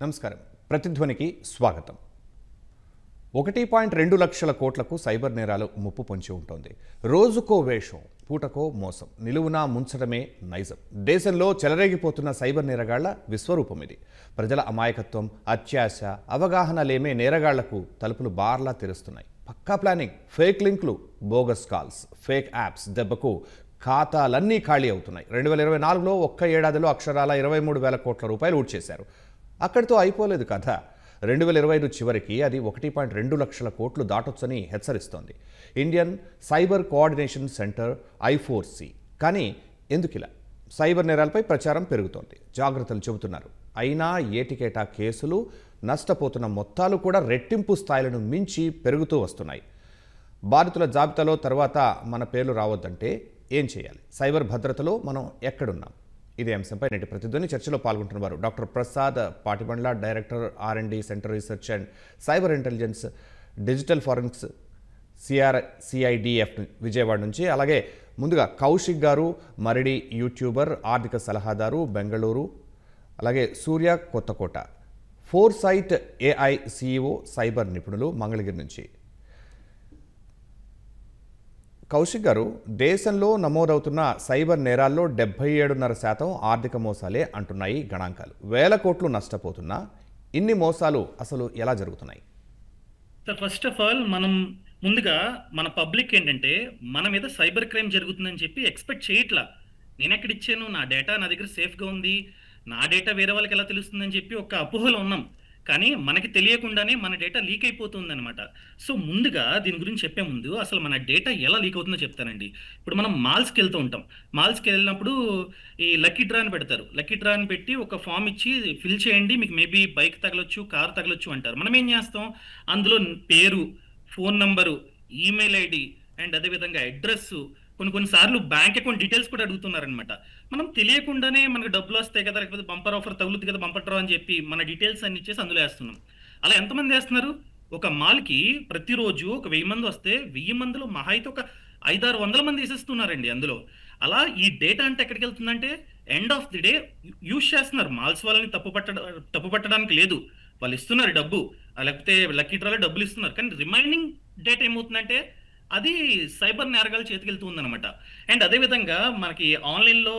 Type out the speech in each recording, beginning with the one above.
నమస్కారం. ప్రతిధ్వనికి స్వాగతం. 1.2 లక్షల కోట్లకు సైబర్ నేరాలు ముప్పు పొంచి ఉంటుంది. రోజుకో వేషం, పూటకో మోసం, నిలువునా ముంచడమే నైజం. దేశంలో చెలరేగిపోతున్న సైబర్ నేరగాళ్ల విశ్వరూపం ఇది. ప్రజల అమాయకత్వం, అత్యాశ, అవగాహన లేమే నేరగాళ్లకు తలుపులు బార్లా తెరుస్తున్నాయి. పక్కా ప్లానింగ్, ఫేక్ లింకులు, బోగస్ కాల్స్, ఫేక్ యాప్స్ దెబ్బకు ఖాతాలన్నీ ఖాళీ అవుతున్నాయి. 2024లో ఒక్క ఏడాదిలో అక్షరాల 23,000 కోట్ల రూపాయలు ఊడ్చేశారు. అక్కడితో అయిపోలేదు కథ. 2025 చివరికి అది 1.2 లక్షల కోట్లు దాటొచ్చని హెచ్చరిస్తోంది Indian cyber coordination centre I4C. కానీ ఎందుకిలా? సైబర్ నేరాలపై ప్రచారం పెరుగుతోంది, జాగ్రత్తలు చెబుతున్నారు. అయినా ఏటికేటా కేసులు, నష్టపోతున్న మొత్తాలు కూడా రెట్టింపు స్థాయిలను మించి పెరుగుతూ వస్తున్నాయి. బాధితుల జాబితాలో తర్వాత మన పేర్లు రావద్దంటే ఏం చేయాలి? సైబర్ భద్రతలో మనం ఎక్కడున్నాం? ఇదే అంశంపై నేటి ప్రతిధ్వని చర్చలో పాల్గొంటున్నవారు doctor Prasad Patibandla, director R&D centre research and cyber intelligence, digital forensics, CIDF Vijayawada నుంచి. అలాగే ముందుగా కౌశిక్ గారు, మరిడి యూట్యూబర్, ఆర్థిక సలహాదారు, బెంగళూరు. అలాగే Surya Kothakota, Foresight AI CEO, cyber నిపుణులు, మంగళగిరి నుంచి. కౌశిక్ గారు, దేశంలో నమోదవుతున్న సైబర్ నేరాల్లో 77.5% ఆర్థిక మోసాలే అంటున్నాయి గణాంకాలు. వేల కోట్లు నష్టపోతున్నా ఇన్ని మోసాలు అసలు ఎలా జరుగుతున్నాయి? సార్, ఫస్ట్ ఆఫ్ ఆల్ మనం ముందుగా మన పబ్లిక్ ఏంటంటే మన మీద సైబర్ క్రైమ్ జరుగుతుందని చెప్పి ఎక్స్పెక్ట్ చేయట్లా. నేను ఎక్కడ ఇచ్చాను, నా డేటా నా దగ్గర సేఫ్గా ఉంది, నా డేటా వేరే వాళ్ళకి ఎలా తెలుస్తుందని చెప్పి ఒక అపోహలో ఉన్నాం. కానీ మనకి తెలియకుండానే మన డేటా లీక్ అయిపోతుంది అనమాట. సో ముందుగా దీని గురించి చెప్పే ముందు అసలు మన డేటా ఎలా లీక్ అవుతుందో చెప్తానండి. ఇప్పుడు మనం మాల్స్కి వెళ్తూ ఉంటాం. మాల్స్కి వెళ్ళినప్పుడు ఈ లక్కీ డ్రా అని పెడతారు. లక్కీ డ్రా అని పెట్టి ఒక ఫామ్ ఇచ్చి ఫిల్ చేయండి, మీకు మేబీ బైక్ తగలొచ్చు, కార్ తగలొచ్చు అంటారు. మనం ఏం చేస్తాం, అందులో పేరు, phone number, email ID and అదేవిధంగా అడ్రస్, కొన్నిసార్లు బ్యాంక్ అకౌంట్ డీటెయిల్స్ కూడా అడుగుతున్నారనమాట. మనం తెలియకుండానే మనకు డబ్బులు వస్తాయి కదా, లేకపోతే బంపర్ ఆఫర్ తగులుతుంది కదా, బంపర్ డ్రా అని చెప్పి మన డీటెయిల్స్ అన్ని ఇచ్చేసి అందులో వేస్తున్నాం. అలా ఎంతమంది వేస్తున్నారు? ఒక మాల్కి ప్రతిరోజు ఒక 1000 మంది వస్తే 1000 మందిలో మహా అయితే ఒక 500-600 మంది వేసేస్తున్నారండి అందులో. అలా ఈ డేటా అంటే ఎక్కడికి వెళ్తుందంటే end of the day use చేస్తున్నారు. మాల్స్ వాళ్ళని తప్పు పట్టడానికి లేదు, వాళ్ళు ఇస్తున్నారు డబ్బు, లేకపోతే లక్కీ డ్రాలో డబ్బులు ఇస్తున్నారు. కానీ రిమైనింగ్ డేటా ఏమవుతుందంటే అది సైబర్ నేరగాల చేతికి వెళ్తుంది అనమాట. అండ్ అదేవిధంగా మనకి ఆన్లైన్లో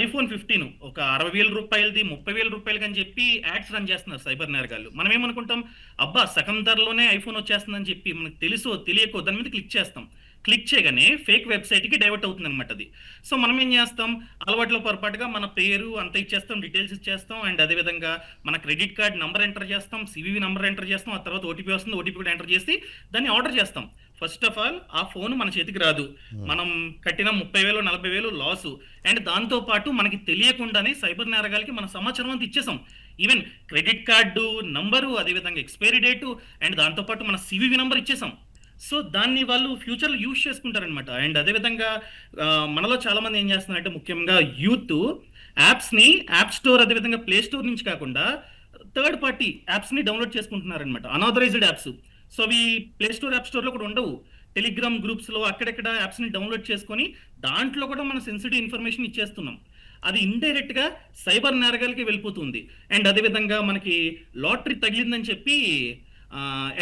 iPhone 15 ఒక 60,000 రూపాయలది 30,000 రూపాయలకి అని చెప్పి యాడ్స్ రన్ చేస్తున్నారు సైబర్ నేరగాళ్ళు. మనం ఏమనుకుంటాం, అబ్బా సగం ధరలోనే ఐఫోన్ వచ్చేస్తుందని చెప్పి మనకు తెలుసో తెలియకో దాని మీద క్లిక్ చేస్తాం. క్లిక్ చేయగానే ఫేక్ వెబ్సైట్కి డైవర్ట్ అవుతుంది అనమాట అది. సో మనం ఏం చేస్తాం, అలవాట్లో పొరపాటుగా మన పేరు అంత ఇచ్చేస్తాం, డీటెయిల్స్ ఇచ్చేస్తాం. అండ్ అదేవిధంగా మన క్రెడిట్ కార్డ్ నంబర్ ఎంటర్ చేస్తాం, CVV నంబర్ ఎంటర్ చేస్తాం, ఆ తర్వాత ఓటీపీ వస్తుంది, ఓటీపీ కూడా ఎంటర్ చేసి దాన్ని ఆర్డర్ చేస్తాం. ఫస్ట్ ఆఫ్ ఆల్ ఆ ఫోన్ మన చేతికి రాదు, మనం కట్టిన 30,000-40,000 లాసు. అండ్ దాంతో పాటు మనకి తెలియకుండానే సైబర్ నేరగాలకి మన సమాచారం అంతా ఇచ్చేసాం. ఈవెన్ క్రెడిట్ కార్డు నంబరు, అదేవిధంగా ఎక్స్పైరీ డేటు అండ్ దాంతోపాటు మన CVV నంబర్ ఇచ్చేసాం. సో దాన్ని వాళ్ళు ఫ్యూచర్లో యూజ్ చేసుకుంటారనమాట. అండ్ అదేవిధంగా మనలో చాలా మంది ఏం చేస్తున్నారంటే ముఖ్యంగా యూత్ యాప్స్ని యాప్ స్టోర్ అదేవిధంగా ప్లే స్టోర్ నుంచి కాకుండా థర్డ్ పార్టీ యాప్స్ని డౌన్లోడ్ చేసుకుంటున్నారనమాట, అనాథరైజ్డ్ యాప్స్. సో అవి ప్లే స్టోర్, యాప్ స్టోర్లో కూడా ఉండవు. టెలిగ్రామ్ గ్రూప్స్లో అక్కడెక్కడ యాప్స్ని డౌన్లోడ్ చేసుకొని దాంట్లో కూడా మనం సెన్సిటివ్ ఇన్ఫర్మేషన్ ఇచ్చేస్తున్నాం. అది ఇండైరెక్ట్గా సైబర్ నేరగాలకి వెళ్ళిపోతుంది. అండ్ అదేవిధంగా మనకి లాటరీ తగిలిందని చెప్పి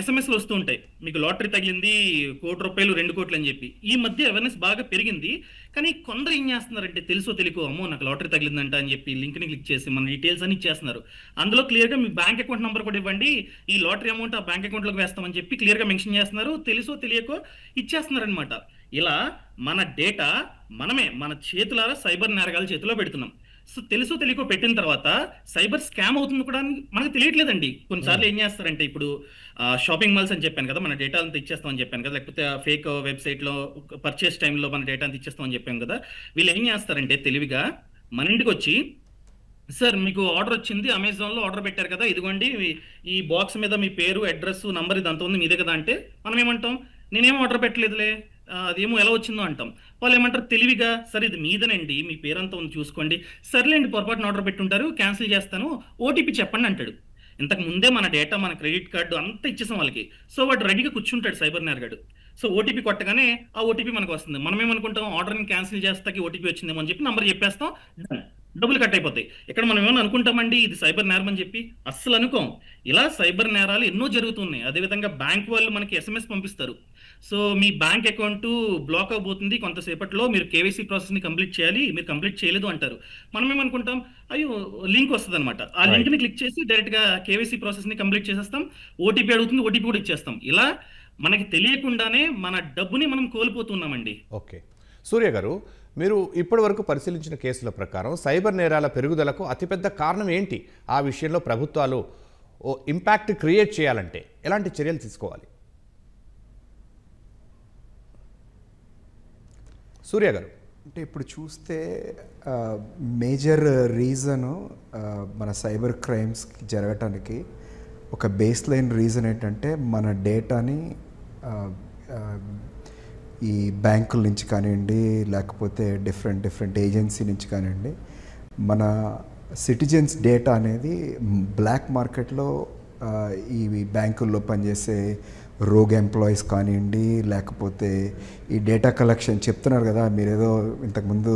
SMS వస్తూ ఉంటాయి, మీకు లాటరీ తగిలింది, 1 కోటి రూపాయలు, 2 కోట్లు అని చెప్పి. ఈ మధ్య అవేర్నెస్ బాగా పెరిగింది. కానీ కొందరు ఏం చేస్తున్నారంటే తెలుసో తెలియకో, అమ్మో నాకు లాటరీ తగిలిందంట అని చెప్పి లింక్ని క్లిక్ చేసి మన డీటెయిల్స్ అని ఇచ్చేస్తున్నారు. అందులో క్లియర్గా మీ బ్యాంక్ అకౌంట్ నెంబర్ కూడా ఇవ్వండి, ఈ లాటరీ అమౌంట్ ఆ బ్యాంక్ అకౌంట్లోకి వేస్తామని చెప్పి క్లియర్గా మెన్షన్ చేస్తున్నారు. తెలుసో తెలియకో ఇచ్చేస్తున్నారు అనమాట. ఇలా మన డేటా మనమే మన చేతులారా సైబర్ నేరగాల చేతిలో పెడుతున్నాం. సో తెలుసో తెలియకో పెట్టిన తర్వాత సైబర్ స్కామ్ అవుతుంది కూడా మనకు తెలియట్లేదండి. కొన్నిసార్లు ఏం చేస్తారంటే, ఇప్పుడు షాపింగ్ మాల్స్ అని చెప్పాను కదా, మన డేటా అంతా ఇచ్చేస్తామని చెప్పాను కదా, లేకపోతే ఫేక్ వెబ్సైట్లో పర్చేస్ టైంలో మన డేటా అంతా ఇచ్చేస్తామని చెప్పాను కదా, వీళ్ళు ఏం చేస్తారంటే తెలివిగా మన ఇంటికి వచ్చి, సార్ మీకు ఆర్డర్ వచ్చింది, అమెజాన్లో ఆర్డర్ పెట్టారు కదా, ఇదిగోండి ఈ బాక్స్ మీద మీ పేరు, అడ్రస్, నంబర్ ఇదంతా ఉంది మీదే కదా అంటే మనం ఏమంటాం, నేనేం ఆర్డర్ పెట్టలేదులే, అదేమో ఎలా వచ్చిందో అంటాం. వాళ్ళు ఏమంటారు తెలివిగా, సరే ఇది మీదనండి, మీ పేరంతా ఉంది చూసుకోండి, సర్లేండి పొరపాటున ఆర్డర్ పెట్టుంటారు, క్యాన్సిల్ చేస్తాను, ఓటీపీ చెప్పండి అంటాడు. ఇంతకు ముందే మన డేటా, మన క్రెడిట్ కార్డు అంతా ఇచ్చేసాం వాళ్ళకి. సో వాడు రెడీగా కూర్చుంటాడు సైబర్ నేరగాడు. సో ఓటీపీ కొట్టగానే ఆ ఓటీపీ మనకు వస్తుంది. మనం ఏమనుకుంటాం, ఆర్డర్ని క్యాన్సిల్ చేస్తాకి ఓటీపీ వచ్చిందేమో అని చెప్పి నంబర్ చెప్పేస్తాం. డబ్బులు కట్ అయిపోతాయి. ఇక్కడ మనం ఏమన్నా అనుకుంటామండి ఇది సైబర్ నేరం అని చెప్పి? అస్సలు అనుకోం. ఇలా సైబర్ నేరాలు ఎన్నో జరుగుతున్నాయి. అదేవిధంగా బ్యాంక్ వాళ్ళు మనకి ఎస్ఎంఎస్ పంపిస్తారు. సో మీ బ్యాంక్ అకౌంట్ బ్లాక్ అవబోతుంది కొంతసేపట్లో, మీరు కేవైసీ ప్రాసెస్ని కంప్లీట్ చేయాలి, మీరు కంప్లీట్ చేయలేదు అంటారు. మనం ఏమనుకుంటాం, అయ్యో లింక్ వస్తుంది అనమాట, ఆ రైట్. లింక్ని క్లిక్ చేసి డైరెక్ట్గా కేవైసీ ప్రాసెస్ని కంప్లీట్ చేసేస్తాం. ఓటీపీ అడుగుతుంది, ఓటీపీ కూడా ఇచ్చేస్తాం. ఇలా మనకి తెలియకుండానే మన డబ్బుని మనం కోల్పోతున్నామండి. ఓకే. సూర్య గారు, మీరు ఇప్పటివరకు పరిశీలించిన కేసుల ప్రకారం సైబర్ నేరాల పెరుగుదలకు అతిపెద్ద కారణం ఏంటి? ఆ విషయంలో ప్రభుత్వాలు ఓ ఇంపాక్ట్ క్రియేట్ చేయాలంటే ఎలాంటి చర్యలు తీసుకోవాలి? సూర్య గారు. అంటే ఇప్పుడు చూస్తే మేజర్ రీజను మన సైబర్ క్రైమ్స్ జరగటానికి ఒక బేస్ లైన్ రీజన్ ఏంటంటే మన డేటాని ఈ బ్యాంకుల నుంచి కానివ్వండి, లేకపోతే డిఫరెంట్ ఏజెన్సీ నుంచి కానివ్వండి, మన సిటిజన్స్ డేటా అనేది బ్లాక్ మార్కెట్లో ఈ బ్యాంకుల్లో పనిచేసే రోగ్ ఎంప్లాయీస్ కానివ్వండి, లేకపోతే ఈ డేటా కలెక్షన్ చెప్తున్నారు కదా, మీరేదో ఇంతకుముందు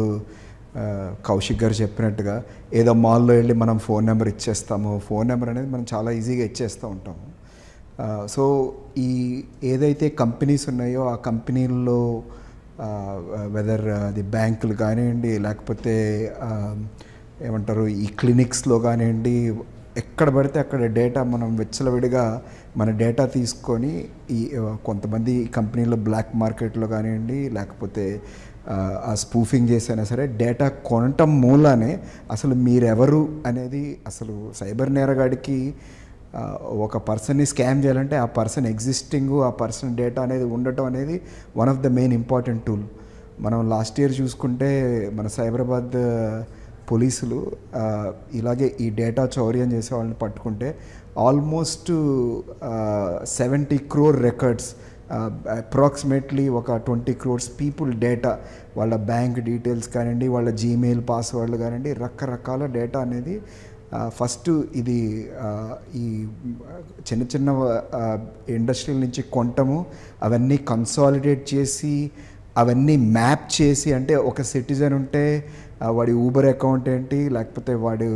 కౌశిక్ గారు చెప్పినట్టుగా ఏదో మాల్లో వెళ్ళి మనం ఫోన్ నెంబర్ ఇచ్చేస్తాము. ఫోన్ నెంబర్ అనేది మనం చాలా ఈజీగా ఇచ్చేస్తూ ఉంటాము. సో ఈ ఏదైతే కంపెనీస్ ఉన్నాయో ఆ కంపెనీల్లో వెదర్ అది బ్యాంకులు కానివ్వండి, లేకపోతే ఏమంటారు ఈ క్లినిక్స్లో కానివ్వండి, ఎక్కడ పడితే అక్కడ డేటా మనం విచ్చలవిడిగా మన డేటా తీసుకొని ఈ కొంతమంది కంపెనీలో బ్లాక్ మార్కెట్లో కానివ్వండి, లేకపోతే ఆ స్పూఫింగ్ చేసైనా సరే డేటా కొనటం మూలానే అసలు మీరెవరు అనేది, అసలు సైబర్ నేరగాడికి ఒక పర్సన్ని స్కామ్ చేయాలంటే ఆ పర్సన్ ఎగ్జిస్టింగ్, ఆ పర్సన్ డేటా అనేది ఉండటం అనేది one of the main important tool. మనం లాస్ట్ ఇయర్ చూసుకుంటే మన సైబరాబాద్ పోలీసులు ఇలాగే ఈ డేటా చౌర్యం చేసే వాళ్ళని పట్టుకుంటే ఆల్మోస్ట్ 70 crore రికార్డ్స్, అప్రాక్సిమేట్లీ ఒక 20 crores పీపుల్ డేటా, వాళ్ళ బ్యాంక్ డీటెయిల్స్ కానివ్వండి, వాళ్ళ జీమెయిల్ పాస్వర్డ్లు కానివ్వండి, రకరకాల డేటా అనేది ఫస్ట్ ఇది ఈ చిన్న ఇండస్ట్రీల నుంచి కొంటము, అవన్నీ కన్సాలిడేట్ చేసి అవన్నీ మ్యాప్ చేసి, అంటే ఒక సిటిజన్ ఉంటే వాడి ఊబర్ అకౌంట్ ఏంటి, లేకపోతే వాడు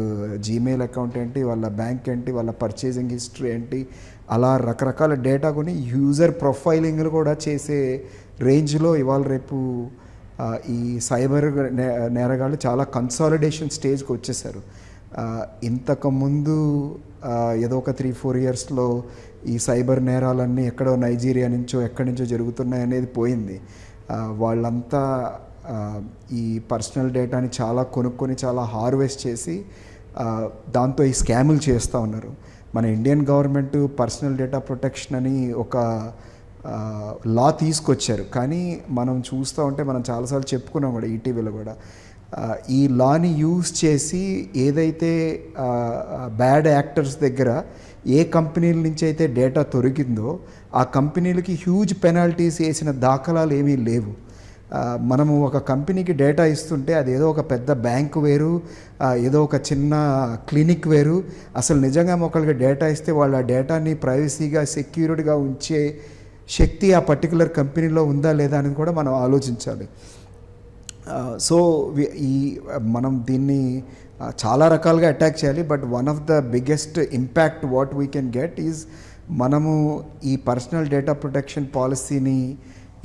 జీమెయిల్ అకౌంట్ ఏంటి, వాళ్ళ బ్యాంక్ ఏంటి, వాళ్ళ పర్చేసింగ్ హిస్టరీ ఏంటి, అలా రకరకాల డేటా కొని యూజర్ ప్రొఫైలింగ్లు కూడా చేసే రేంజ్లో ఇవాళ రేపు ఈ సైబర్ నేరగాళ్ళు చాలా కన్సాలిడేషన్ స్టేజ్కి వచ్చేసారు. ఇంతకుముందు ఏదో ఒక 3-4 yearsలో ఈ సైబర్ నేరాలన్నీ ఎక్కడో నైజీరియా నుంచో ఎక్కడి నుంచో జరుగుతున్నాయి అనేది పోయింది. వాళ్ళంతా ఈ పర్సనల్ డేటాని చాలా కొనుక్కొని చాలా హార్వెస్ట్ చేసి దాంతో ఈ స్కాములు చేస్తూ ఉన్నారు. మన Indian government personal data protection అని ఒక లా తీసుకొచ్చారు. కానీ మనం చూస్తూ ఉంటే మనం చాలాసార్లు చెప్పుకున్నాం కూడా ఈటీవీలో కూడా, ఈ లాని యూజ్ చేసి ఏదైతే బ్యాడ్ యాక్టర్స్ దగ్గర ఏ కంపెనీల నుంచి అయితే డేటా దొరికిందో ఆ కంపెనీలకి హ్యూజ్ పెనాల్టీస్ వేసిన దాఖలాలు ఏమీ లేవు. మనము ఒక కంపెనీకి డేటా ఇస్తుంటే అది ఏదో ఒక పెద్ద బ్యాంకు వేరు, ఏదో ఒక చిన్న క్లినిక్ వేరు. అసలు నిజంగా ఒకరికి డేటా ఇస్తే వాళ్ళ డేటాని ప్రైవసీగా సెక్యూర్డ్గా ఉంచే శక్తి ఆ పర్టికులర్ కంపెనీలో ఉందా లేదా అనేది కూడా మనం ఆలోచించాలి. సో ఈ మనం దీన్ని చాలా రకాలుగా అటాక్ చేయాలి. But one of the biggest impact what we can get is మనము ఈ పర్సనల్ డేటా ప్రొటెక్షన్ పాలసీని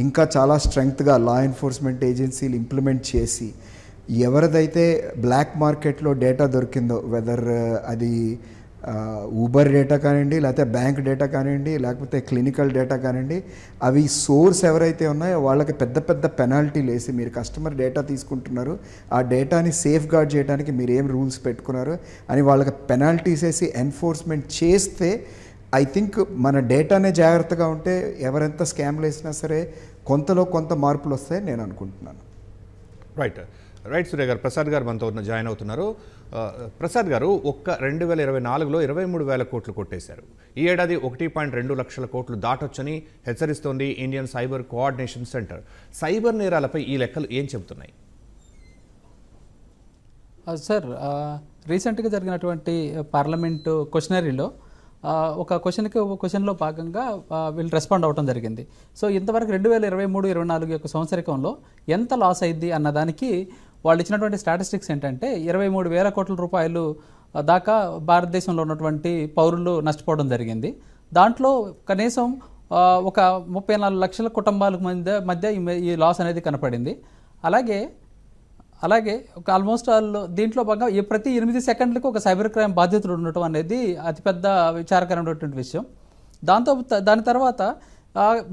ఇంకా చాలా స్ట్రెంగ్త్గా లా ఎన్ఫోర్స్మెంట్ ఏజెన్సీలు ఇంప్లిమెంట్ చేసి ఎవరిదైతే బ్లాక్ మార్కెట్లో డేటా దొరికిందో, వెదర్ అది ఊబర్ డేటా కానివ్వండి, లేకపోతే బ్యాంక్ డేటా కానివ్వండి, లేకపోతే క్లినికల్ డేటా కానివ్వండి, అవి సోర్స్ ఎవరైతే ఉన్నాయో వాళ్ళకి పెద్ద పెద్ద పెనాల్టీలు వేసి, మీరు కస్టమర్ డేటా తీసుకుంటున్నారు, ఆ డేటాని సేఫ్ గార్డ్ చేయడానికి మీరు ఏం రూల్స్ పెట్టుకున్నారు అని వాళ్ళకి పెనాల్టీస్ వేసి ఎన్ఫోర్స్మెంట్ చేస్తే ఐ థింక్ మన డేటానే జాగ్రత్తగా ఉంటే ఎవరెంత స్కామ్లు వేసినా సరే కొంతలో కొంత మార్పులు వస్తాయని నేను అనుకుంటున్నాను. రైట్ సూర్య గారు. ప్రసాద్ గారు మనతో జాయిన్ అవుతున్నారు. ప్రసాద్ గారు, ఒక్క 2024లో 23,000 కోట్లు కొట్టేశారు. ఈ ఏడాది 1.2 లక్షల కోట్లు దాటొచ్చని హెచ్చరిస్తోంది Indian cyber coordination centre. Cyber నేరాలపై ఈ లెక్కలు ఏం చెబుతున్నాయి? సార్, రీసెంట్గా జరిగినటువంటి పార్లమెంటు క్వశ్చనరీలో ఒక క్వశ్చన్లో భాగంగా వీళ్ళు రెస్పాండ్ అవ్వడం జరిగింది. సో ఇంతవరకు 2023-24 యొక్క సంవత్సరికంలో ఎంత లాస్ అయింది అన్నదానికి వాళ్ళు ఇచ్చినటువంటి స్టాటిస్టిక్స్ ఏంటంటే 23,000 కోట్ల రూపాయలు దాకా భారతదేశంలో ఉన్నటువంటి పౌరులు నష్టపోవడం జరిగింది. దాంట్లో కనీసం ఒక 34 లక్షల కుటుంబాల మధ్య ఈ లాస్ అనేది కనపడింది. అలాగే ఒక ఆల్మోస్ట్ దీంట్లో భాగంగా ప్రతి 8 సెకండ్లకు ఒక సైబర్ క్రైమ్ బాధితుడు ఉండటం అనేది అతిపెద్ద విచారకరమైనటువంటి విషయం. దాని తర్వాత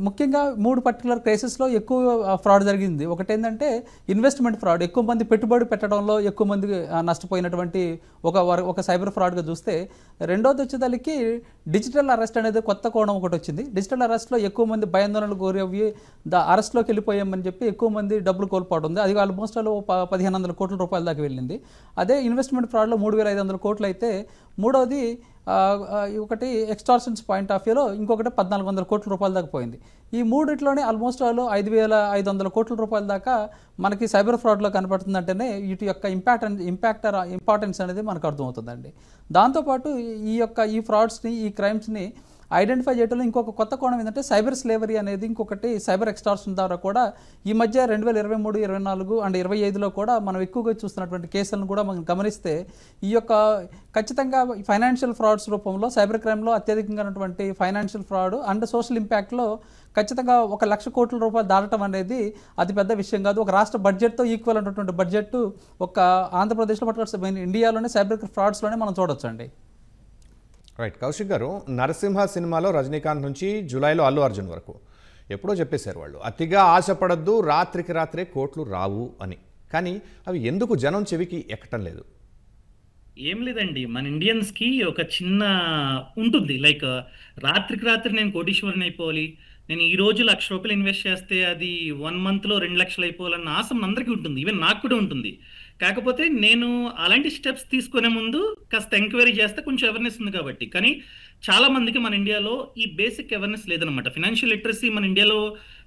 ముఖ్యంగా 3 పర్టికులర్ కేసెస్లో ఎక్కువ ఫ్రాడ్ జరిగింది. ఒకటేంటంటే ఇన్వెస్ట్మెంట్ ఫ్రాడ్, ఎక్కువ మంది పెట్టుబడి పెట్టడంలో ఎక్కువ మంది నష్టపోయినటువంటి ఒక సైబర్ ఫ్రాడ్గా చూస్తే, రెండోది వచ్చేదానికి డిజిటల్ అరెస్ట్ అనేది కొత్త కోణం ఒకటి వచ్చింది. డిజిటల్ అరెస్ట్లో ఎక్కువ మంది భయాందోళనలు గురయ్యి అరెస్ట్లోకి వెళ్ళిపోయామని చెప్పి ఎక్కువ మంది డబ్బులు కోల్పోవడం ఉంది. అది ఆల్మోస్ట్ 1,500 కోట్ల రూపాయల దాకా వెళ్ళింది. అదే ఇన్వెస్ట్మెంట్ ఫ్రాడ్లో 3,500 కోట్లు అయితే, మూడోది ఒకటి ఎక్స్టార్షన్స్ పాయింట్ ఆఫ్ వ్యూలో ఇంకొకటి 1,400 కోట్ల రూపాయల దాకా పోయింది. ఈ మూడిట్లోనే ఆల్మోస్ట్ 5,500 కోట్ల రూపాయల దాకా మనకి సైబర్ ఫ్రాడ్లో కనపడుతుందంటేనే వీటి యొక్క ఇంపార్టెన్స్ అనేది మనకు అర్థమవుతుందండి. దాంతోపాటు ఈ ఫ్రాడ్స్ని, ఈ క్రైమ్స్ని ఐడెంటిఫై చేయడంలో ఇంకొక కొత్త కోణం ఏంటంటే సైబర్ స్లేవరీ అనేది ఇంకొకటి, సైబర్ ఎక్స్టార్షన్ ద్వారా కూడా ఈ మధ్య 2023, 24 అండ్ 25లో కూడా మనం ఎక్కువగా చూస్తున్నటువంటి కేసులను కూడా మనం గమనిస్తే, ఈ యొక్క ఖచ్చితంగా ఫైనాన్షియల్ ఫ్రాడ్స్ రూపంలో సైబర్ క్రైమ్లో అత్యధికంగా ఉన్నటువంటి ఫైనాన్షియల్ ఫ్రాడ్ అండ్ సోషల్ ఇంపాక్ట్లో ఖచ్చితంగా 1,00,000 కోట్ల రూపాయలు దాటడం అనేది అతిపెద్ద విషయం కాదు. ఒక రాష్ట్ర బడ్జెట్తో ఈక్వల్ ఉన్నటువంటి బడ్జెట్ ఒక ఆంధ్రప్రదేశ్లో పట్టుకోవచ్చు, ఇండియాలోనే సైబర్ ఫ్రాడ్స్లోనే మనం చూడొచ్చండి. రైట్. కౌశిక్ గారు, నరసింహ సినిమాలో రజనీకాంత్ నుంచి జూలైలో అల్లు అర్జున్ వరకు ఎప్పుడో చెప్పేశారు వాళ్ళు, అతిగా ఆశపడద్దు, రాత్రికి రాత్రే కోట్లు రావు అని. కానీ అవి ఎందుకు జనం చెవికి ఎక్కటం లేదు? ఏం లేదండి, మన ఇండియన్స్కి ఒక చిన్న ఉంటుంది, లైక్ రాత్రికి రాత్రి నేను కోటీశ్వరుని అయిపోవాలి, నేను ఈ రోజు ₹1,00,000 ఇన్వెస్ట్ చేస్తే అది 1 మంత్లో 2 లక్షలు అయిపోవాలన్న ఆశ అందరికీ ఉంటుంది, ఈవెన్ నాకు కూడా ఉంటుంది. కాకపోతే నేను అలాంటి స్టెప్స్ తీసుకునే ముందు కాస్త ఎంక్వైరీ చేస్తే కొంచెం అవేర్నెస్ ఉంది కాబట్టి. కానీ చాలా మందికి మన ఇండియాలో ఈ బేసిక్ అవేర్నెస్ లేదనమాట. ఫినాన్షియల్ లిటరసీ మన ఇండియాలో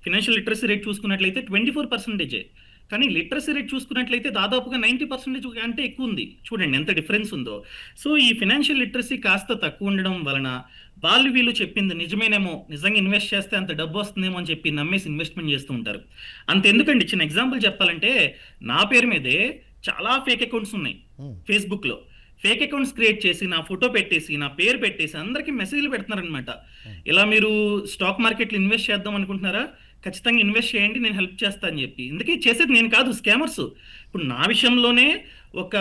ఫినాన్షియల్ లిటరసీ రేట్ చూసుకున్నట్లయితే 24%. కానీ లిటరసీ రేట్ చూసుకున్నట్లయితే దాదాపుగా 90% అంటే ఎక్కువ ఉంది. చూడండి ఎంత డిఫరెన్స్ ఉందో. సో ఈ ఫినాన్షియల్ లిటరసీ కాస్త తక్కువ ఉండడం వలన వీళ్ళు చెప్పింది నిజమేనేమో, నిజంగా ఇన్వెస్ట్ చేస్తే అంత డబ్బు వస్తుందేమో అని చెప్పి నమ్మేసి ఇన్వెస్ట్మెంట్ చేస్తూ ఉంటారు. అంతెందుకండి, చిన్న ఎగ్జాంపుల్ చెప్పాలంటే నా పేరు మీదే చాలా ఫేక్ అకౌంట్స్ ఉన్నాయి ఫేస్బుక్లో. ఫేక్ అకౌంట్స్ క్రియేట్ చేసి నా ఫోటో పెట్టేసి నా పేరు పెట్టేసి అందరికీ మెసేజ్లు పెడుతున్నారనమాట. ఇలా మీరు స్టాక్ మార్కెట్లో ఇన్వెస్ట్ చేద్దాం అనుకుంటున్నారా, ఖచ్చితంగా ఇన్వెస్ట్ చేయండి, నేను హెల్ప్ చేస్తా అని చెప్పి. ఇందుకే చేసేది నేను కాదు, స్కామర్స్. ఇప్పుడు నా విషయంలోనే ఒక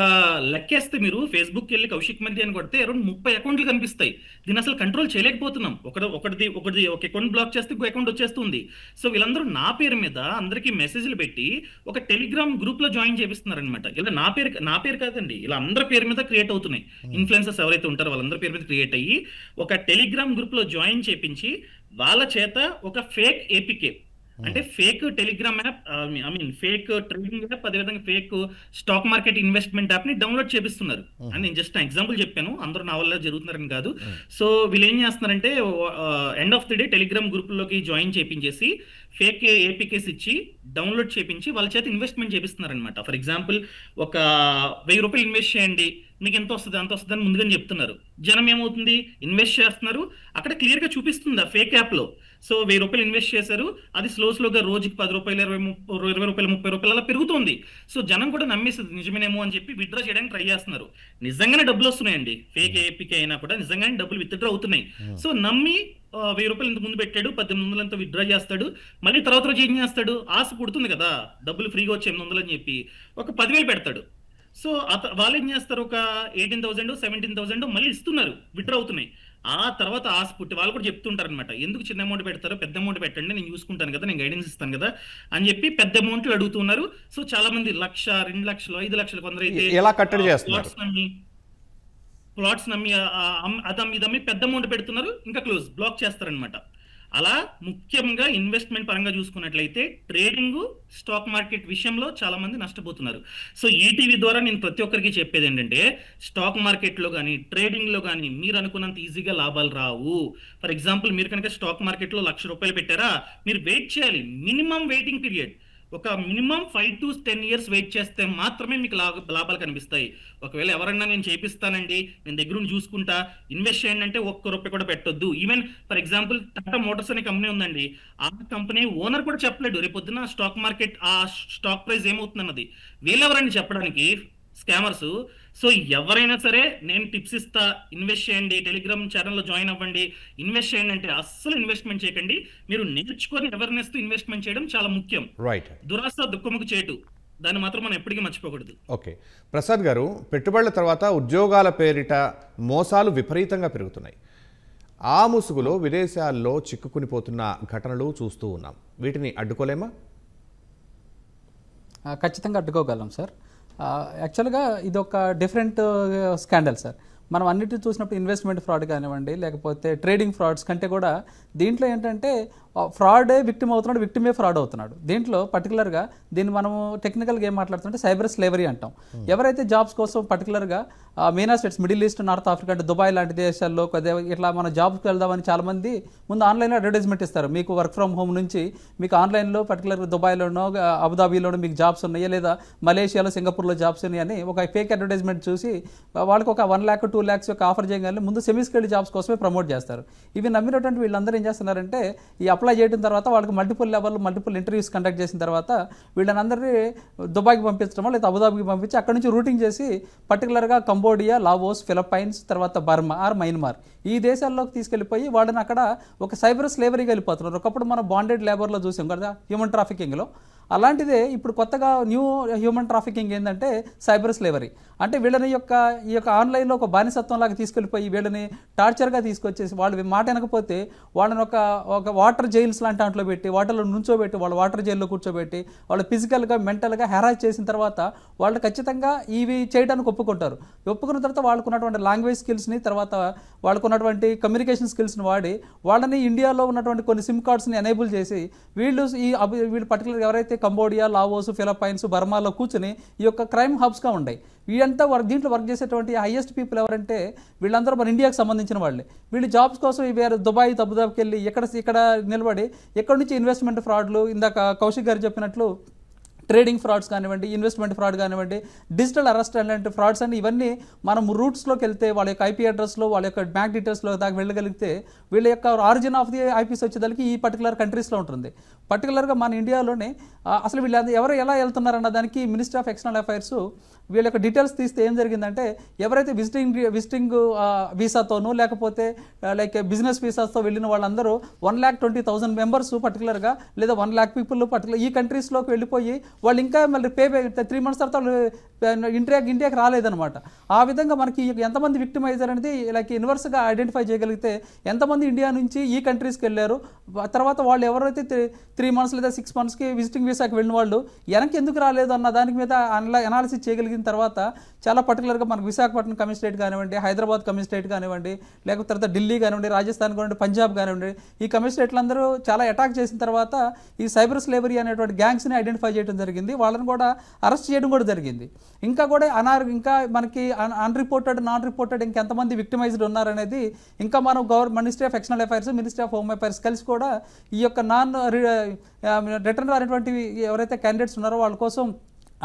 లెక్కేస్తే మీరు ఫేస్బుక్కి వెళ్ళి కౌశిక్ మధ్య అని కొడితే అరౌండ్ 30 అకౌంట్లు కనిపిస్తాయి. దీన్ని అసలు కంట్రోల్ చేయలేకపోతున్నాం. ఒకటి ఒక అకౌంట్ బ్లాక్ చేస్తే ఇంకో అకౌంట్ వచ్చేస్తుంది. సో వీళ్ళందరూ నా పేరు మీద అందరికీ మెసేజ్లు పెట్టి ఒక టెలిగ్రామ్ గ్రూప్ లో జాయిన్ చేపిస్తున్నారు అనమాట. ఇలా నా పేరు కాదండి, ఇలా అందరి పేరు మీద క్రియేట్ అవుతున్నాయి. ఇన్ఫ్లుయెన్సర్స్ ఎవరైతే ఉంటారో వాళ్ళందరి పేరు మీద క్రియేట్ అయ్యి ఒక టెలిగ్రామ్ గ్రూప్ లో జాయిన్ చేపించి వాళ్ళ చేత ఒక ఫేక్ ఏపీకే, అంటే fake Telegram app, fake trading app, అదేవిధంగా fake stock market investment app ని డౌన్లోడ్ చేపిస్తున్నారు అని నేను జస్ట్ ఎగ్జాంపుల్ చెప్పాను. అందరూ నా వల్ల జరుగుతున్నారని కాదు. సో వీళ్ళు ఏం చేస్తున్నారంటే end of the day Telegram group లోకి జాయిన్ చేపించేసి ఫేక్ ఏపీకేస్ ఇచ్చి డౌన్లోడ్ చేపించి వాళ్ళ చేత ఇన్వెస్ట్మెంట్ చేపిస్తున్నారనమాట. ఫర్ ఎగ్జాంపుల్ ఒక ₹1,000 ఇన్వెస్ట్ చేయండి, మీకు ఎంత వస్తుంది అంత వస్తుంది అని ముందుగానే చెప్తున్నారు. జనం ఏమవుతుంది, ఇన్వెస్ట్ చేస్తున్నారు, అక్కడ క్లియర్ గా చూపిస్తుంది ఆ ఫేక్ యాప్ లో. సో ₹1,000 ఇన్వెస్ట్ చేశారు, అది స్లోగా రోజుకి ₹10, ₹20, ₹30 అలా పెరుగుతుంది. సో జనం కూడా నమ్మేస్తుంది నిజమేనేమో అని చెప్పి విత్డ్రా చేయడానికి ట్రై చేస్తున్నారు. నిజంగానే డబ్బులు వస్తున్నాయండి, ఫేక్ ఏపీకే అయినా కూడా నిజంగానే డబ్బులు విత్డ్రా అవుతున్నాయి. సో నమ్మి ₹1,000 ఇంత ముందు పెట్టాడు, 1800 విత్డ్రా చేస్తాడు, మళ్ళీ తర్వాత రోజు ఏం చేస్తాడు, ఆశ పుడుతుంది కదా డబ్బులు ఫ్రీగా వచ్చి 800 అని చెప్పి ఒక 10,000 పెడతాడు. సో వాళ్ళు ఏం చేస్తారు, ఒక 18,000, 17,000 మళ్ళీ ఇస్తున్నారు, విత్డ్రా అవుతున్నాయి. ఆ తర్వాత ఆశ పుట్టి వాళ్ళు కూడా చెప్తుంటారు అనమాట, ఎందుకు చిన్న అమౌంట్ పెడతారో పెద్ద అమౌంట్ పెట్టండి, నేను చూసుకుంటాను కదా, నేను గైడెన్స్ ఇస్తాను కదా అని చెప్పి పెద్ద అమౌంట్లు అడుగుతున్నారు. సో చాలా మంది 1,00,000, 2,00,000, 5,00,000 కొందరైతే ఎలా కట్టడి చేస్తున్నారు, ప్లాట్స్ నమ్మి ఇదమ్మి పెద్ద అమౌంట్ పెడుతున్నారు, ఇంకా బ్లాక్ చేస్తారనమాట. అలా ముఖ్యంగా ఇన్వెస్ట్మెంట్ పరంగా చూసుకున్నట్లయితే ట్రేడింగ్, స్టాక్ మార్కెట్ విషయంలో చాలా మంది నష్టపోతున్నారు. సో ఈటీవీ ద్వారా నేను ప్రతి ఒక్కరికి చెప్పేది ఏంటంటే, స్టాక్ మార్కెట్లో కానీ ట్రేడింగ్లో కానీ మీరు అనుకున్నంత ఈజీగా లాభాలు రావు. ఫర్ ఎగ్జాంపుల్ మీరు కనుక స్టాక్ మార్కెట్లో ₹1,00,000 పెట్టారా, మీరు వెయిట్ చేయాలి, మినిమం వెయిటింగ్ పీరియడ్. ఒక మినిమం 5 to 10 years వెయిట్ చేస్తే మాత్రమే మీకు లాభాలు కనిపిస్తాయి. ఒకవేళ ఎవరన్నా నేను చేపిస్తానండి, నేను దగ్గర నుండి చూసుకుంటా, ఇన్వెస్ట్ చేయండి అంటే ఒక్క రూపాయి కూడా పెట్టొద్దు. Even for example Tata Motors అనే కంపెనీ ఉందండి, ఆ కంపెనీ ఓనర్ కూడా చెప్పలేడు రేపు పొద్దున్న స్టాక్ మార్కెట్ ఆ స్టాక్ ప్రైస్ ఏమవుతుందన్నది. వీళ్ళెవరని చెప్పడానికి స్కామర్స్. సో ఎవరైనా సరే నేను టిప్స్ ఇస్తా, ఇన్వెస్ట్ చేయండి, టెలిగ్రామ్ ఛానల్లో జాయిన్ అవ్వండి, ఇన్వెస్ట్ చేయండి అంటే అస్సలు ఇన్వెస్ట్మెంట్ చేయకండి. మీరు నేర్చుకొని అవేర్నెస్ తో ఇన్వెస్ట్మెంట్ చేయడం చాలా ముఖ్యం. రైట్. దురాశ దుఃఖముకు చేటు, దాన్ని మాత్రం మనం ఎప్పటికీ మర్చిపోకూడదు. ఓకే ప్రసాద్ గారు, పెట్టుబడుల తర్వాత ఉద్యోగాల పేరిట మోసాలు విపరీతంగా పెరుగుతున్నాయి. ఆ ముసుగులో విదేశాల్లో చిక్కుకునిపోతున్న ఘటనలు చూస్తూ ఉన్నాం. వీటిని అడ్డుకోలేమా? ఖచ్చితంగా అడ్డుకోగలం సార్. యాక్చువల్గా ఇది ఒక డిఫరెంట్ స్కాండల్ సార్. మనం అన్నిటిని చూసినప్పుడు ఇన్వెస్ట్మెంట్ ఫ్రాడ్ కానివ్వండి, లేకపోతే ట్రేడింగ్ ఫ్రాడ్స్ కంటే కూడా దీంట్లో ఏంటంటే ఫ్రాడే విక్టిమ్ అవుతున్నాడు, విక్టిమే ఫ్రాడ్ అవుతున్నాడు. దీంట్లో పర్టికులర్గా దీన్ని మనము టెక్నికల్గా ఏం మాట్లాడుతుంటే సైబర్ స్లేవరీ అంటాం. ఎవరైతే జాబ్స్ కోసం పర్టికులర్గా మెయినా States, Middle East, North Africa అంటే దుబాయ్ లాంటి దేశాల్లో ఇట్లా మనం జాబ్కి వెళ్దామని చాలామంది ముందు ఆన్లైన్లో అడ్వర్టైజ్మెంట్ ఇస్తారు. మీకు వర్క్ ఫ్రమ్ హోమ్ నుంచి మీకు ఆన్లైన్లో పర్టికులర్గా దుబాయ్లోనో అబుదాబీలోనో మీకు జాబ్స్ ఉన్నాయా, లేదా మలేషియాలో, సింగపూర్లో జాబ్స్ ఉన్నాయని ఒక ఫేక్ అడ్వర్టైజ్మెంట్ చూసి వాళ్ళకి ఒక 1 lakh 2 lakhs యొక్క ఆఫర్ చేయగానే ముందు సెమీ స్కిల్డ్ జాబ్స్ కోసమే ప్రమోట్ చేస్తారు. ఇవి నమ్మినటువంటి వీళ్ళందరూ ఏం చేస్తున్నారంటే ఈ అప్లై చేయడం తర్వాత వాళ్ళకి మల్టిపుల్ ఇంటర్వ్యూస్ కండక్ట్ చేసిన తర్వాత వీళ్ళని అందరినీ దుబాయ్కి పంపించడమో లేదా అబుదాబీకి పంపించి అక్కడ నుంచి రూటింగ్ చేసి పర్టికులర్గా కంబోడియా, లావోస్, ఫిలిప్పైన్స్, తర్వాత బర్మా ఆర్ మయన్మార్ ఈ దేశాల్లోకి తీసుకెళ్ళిపోయి వాళ్ళని అక్కడ ఒక సైబర్ స్లేవరీగా వెళ్ళిపోతున్నారు. ఒకప్పుడు మనం బాండెడ్ లేబర్లో చూసాం కదా హ్యూమన్ ట్రాఫికింగ్లో. అలాంటిదే ఇప్పుడు కొత్తగా న్యూ హ్యూమన్ ట్రాఫికింగ్ ఏంటంటే సైబర్ స్లేవరీ. అంటే వీళ్ళని ఈ యొక్క ఆన్లైన్లో ఒక బానిసత్వం లాగా తీసుకెళ్ళిపోయి వీళ్ళని టార్చర్గా తీసుకొచ్చేసి వాళ్ళు మాట వినకపోతే వాళ్ళని ఒక వాటర్ జైల్స్ లాంటి దాంట్లో పెట్టి వాటర్లో నుంచోబెట్టి వాళ్ళు వాటర్ జైల్లో కూర్చోబెట్టి వాళ్ళు ఫిజికల్గా, మెంటల్గా హెరాస్ చేసిన తర్వాత వాళ్ళు ఖచ్చితంగా ఇవి చేయడానికి ఒప్పుకుంటారు. ఒప్పుకున్న తర్వాత వాళ్ళకున్నటువంటి లాంగ్వేజ్ స్కిల్స్ని, తర్వాత వాళ్ళకున్నటువంటి కమ్యూనికేషన్ స్కిల్స్ని వాడి వాళ్ళని ఇండియాలో ఉన్నటువంటి కొన్ని సిమ్ కార్డ్స్ని ఎనేబుల్ చేసి వీళ్ళు పర్టికులర్ ఎవరైతే కంబోడియా, లావోస్, ఫిలిప్పైన్స్, బర్మాలో కూర్చొని ఈ యొక్క క్రైమ్ హబ్స్గా ఉన్నాయి. వీళ్ళంతా దీంట్లో వర్క్ చేసేటువంటి హైయెస్ట్ పీపుల్ ఎవరంటే వీళ్ళందరూ మన ఇండియాకి సంబంధించిన వాళ్ళే. వీళ్ళు జాబ్స్ కోసం వేరే దుబాయ్, అబుదాబికి వెళ్ళి ఇక్కడ నిలబడి ఎక్కడి నుంచి ఇన్వెస్ట్మెంట్ ఫ్రాడ్లు, ఇందాక కౌశిక్ గారు చెప్పినట్లు ట్రేడింగ్ ఫ్రాడ్స్ కానివ్వండి, ఇన్వెస్ట్మెంట్ ఫ్రాడ్ కానివ్వండి, డిజిటల్ అరెస్ట్ అలాంటి ఫ్రాడ్స్ అని ఇవన్నీ మనం రూట్స్లోకి వెళ్తే వాళ్ళ యొక్క ఐపీ అడ్రస్లో, వాళ్ళ యొక్క బ్యాంక్ డీటెయిల్స్లో దాకా వెళ్ళగలిగితే వీళ్ళ యొక్క ఆరిజిన్ ఆఫ్ ది ఐపీస్ వచ్చేదానికి ఈ పర్టికులర్ కంట్రీస్లో ఉంటుంది. పర్టికులర్గా మన ఇండియాలోనే అసలు వీళ్ళు ఎవరు ఎలా వెళ్తున్నారన్న దానికి మినిస్ట్రీ ఆఫ్ ఎక్స్టర్నల్ అఫైర్స్ వీళ్ళ యొక్క డీటెయిల్స్ తీస్తే ఏం జరిగిందంటే ఎవరైతే విజిటింగ్ వీసాతోనూ లేకపోతే లైక్ బిజినెస్ వీసాస్తో వెళ్ళిన వాళ్ళందరూ 1,20,000 మెంబర్స్ పర్టికులర్గా లేదా 1 lakh పీపుల్ పర్టికులర్ ఈ కంట్రీస్లోకి వెళ్ళిపోయి వాళ్ళు ఇంకా మళ్ళీ 3 months తర్వాత వాళ్ళు ఇండియాకి రాలేదన్నమాట. ఆ విధంగా మనకి ఎంతమంది విక్టిమైజ్ అనేది లైక్ ఇన్వర్స్గా ఐడెంటిఫై చేయగలిగితే ఎంతమంది ఇండియా నుంచి ఈ కంట్రీస్కి వెళ్ళారు, తర్వాత వాళ్ళు ఎవరైతే 3 months లేదా 6 monthsకి విజిటింగ్ వీసాకి వెళ్ళిన వాళ్ళు వెనక్కి ఎందుకు రాలేదు అన్న దాని మీద అనాలిసిస్ చేయగలిగిన తర్వాత చాలా పర్టికులర్గా మనకు విశాఖపట్నం కమిషనరేట్ కానివ్వండి, హైదరాబాద్ కమిషనరేట్ కానివ్వండి, లేకపోతే తర్వాత ఢిల్లీ కానివ్వండి, రాజస్థాన్ కానివ్వండి, పంజాబ్ కానివ్వండి, ఈ కమిషనరేట్లందరూ చాలా అటాక్ చేసిన తర్వాత ఈ సైబర్ స్లేవరీ అనేటువంటి గ్యాంగ్స్ని ఐడెంటిఫై చేయడం జరిగింది. వాళ్ళని కూడా అరెస్ట్ చేయడం కూడా జరిగింది. ఇంకా కూడా ఇంకా మనకి అన్రిపోర్టెడ్, నాన్ రిపోర్టెడ్ ఇంకెంతమంది విక్టిమైజ్డ్ ఉన్నారనేది ఇంకా మనం ministry of external affairs, ministry of home affairs కలిసి కూడా ఈ యొక్క నాన్ రిటర్న్ అనేటువంటి ఎవరైతే క్యాండిడేట్స్ ఉన్నారో వాళ్ళ కోసం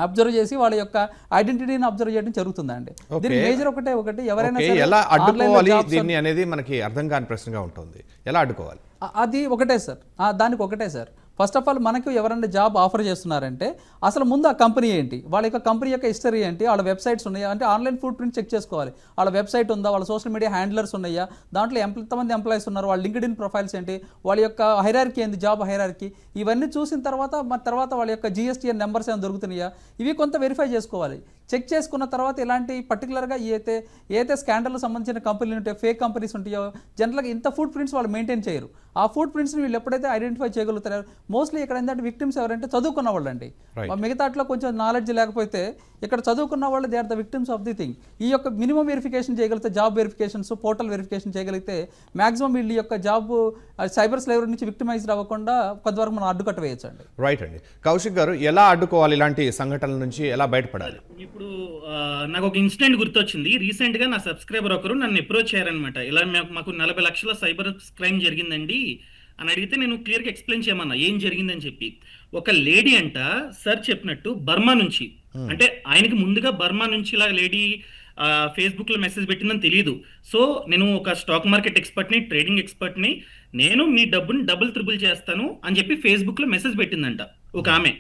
అబ్జర్వ్ చేసి వాళ్ళ యొక్క ఐడెంటిటీని అబ్జర్వ్ చేయడం జరుగుతుందండి. దీని మేజర్ ఒకటి ఎవరైనా ఎలా అడ్డుకోవాలి దీన్ని అనేది మనకి అర్థం కాని ప్రశ్నగా ఉంటుంది. ఎలా అడ్డుకోవాలి అది ఒకటే సార్, దానికి ఒకటే సార్. ఫస్ట్ ఆఫ్ ఆల్ మనకు ఎవరైనా జాబ్ ఆఫర్ చేస్తున్నారంటే అసలు ముందు ఆ కంపెనీ ఏంటి, వాళ్ళ యొక్క కంపెనీ యొక్క హిస్టరీ ఏంటి, వాళ్ళ వెబ్సైట్స్ ఉన్నాయా అంటే ఆన్లైన్ ఫుట్ ప్రింట్ చెక్ చేసుకోవాలి. వాళ్ళ వెబ్సైట్ ఉందా, వాళ్ళ సోషల్ మీడియా హ్యాండిలర్స్ ఉన్నాయా, దాంట్లో ఎంతమంది ఎంప్లాయీస్ ఉన్నారు, వాళ్ళ లింక్డ్ఇన్ ప్రొఫైల్స్ ఏంటి, వాళ్ళ యొక్క హైరార్కీ ఏంటి, జాబ్ హైరార్కీ, ఇవన్నీ చూసిన తర్వాత వాళ్ళ యొక్క జిఎస్టీఎన్ నెంబర్స్ ఏమైనా దొరుకుతున్నాయా ఇవి కొంత వెరిఫై చేసుకోవాలి. చెక్ చేసుకున్న తర్వాత ఇలాంటి పర్టికులర్గా ఏదైతే స్కాండర్లకు సంబంధించిన కంపెనీలు ఉంటాయో, ఫేక్ కంపెనీస్ ఉంటాయో జనరల్గా ఇంత ఫుట్ ప్రింట్స్ వాళ్ళు మెయింటైన్ చేయరు. ఆ ఫుట్ ప్రింట్స్ని వీళ్ళు ఎప్పుడైతే ఐడెంటిఫై చేయగలుగుతారో, మోస్ట్లీ ఇక్కడ ఏంటంటే విక్టిమ్స్ ఎవరంటే చదువుకున్న వాళ్ళు అండి. మిగతాట్లో కొంచెం నాలెడ్జ్ లేకపోతే ఇక్కడ చదువుకున్న వాళ్ళు they are the victims of the thing. ఈ యొక్క మినిమం వెరిఫికేషన్ చేయగలిగితే, జాబ్ వెరిఫికేషన్స్, పోర్టల్ వెరిఫికేషన్ చేయగలిగితే మాక్సిమం వీళ్ళ యొక్క జాబ్ సైబర్ స్లేవరీ నుంచి విక్టిమైజ్డ్ అవ్వకుండా కొంతవరకు మనం అడ్డుకట్ట వేయచ్చు అండి. రైట్ అండి. కౌశిక్ గారు, ఎలా అడ్డుకోవాలి ఇలాంటి సంఘటనల నుంచి, ఎలా బయటపడాలి? ఇప్పుడు నాకు ఒక ఇన్సిడెంట్ గుర్తొచ్చింది. రీసెంట్ గా నా సబ్స్క్రైబర్ ఒకరు నన్ను అప్రోచ్ అయ్యారనమాట. ఇలా మాకు 40 లక్షల సైబర్ క్రైమ్ జరిగిందండి, అని అడిగితే నేను క్లియర్గా ఎక్స్ప్లెయిన్ చేయమన్నా ఏం జరిగిందని చెప్పి. ఒక లేడీ అంట సార్ చెప్పినట్టు బర్మా నుంచి, అంటే ఆయనకి ముందుగా బర్మా నుంచి ఇలా లేడీ ఫేస్బుక్ లో మెసేజ్ పెట్టిందని తెలియదు. సో నేను ఒక స్టాక్ మార్కెట్ ఎక్స్పర్ట్ని, ట్రేడింగ్ ఎక్స్పర్ట్ని, నేను మీ డబ్బుని డబుల్ త్రిబుల్ చేస్తాను అని చెప్పి ఫేస్బుక్ లో మెసేజ్ పెట్టిందంట ఒక ఆమె.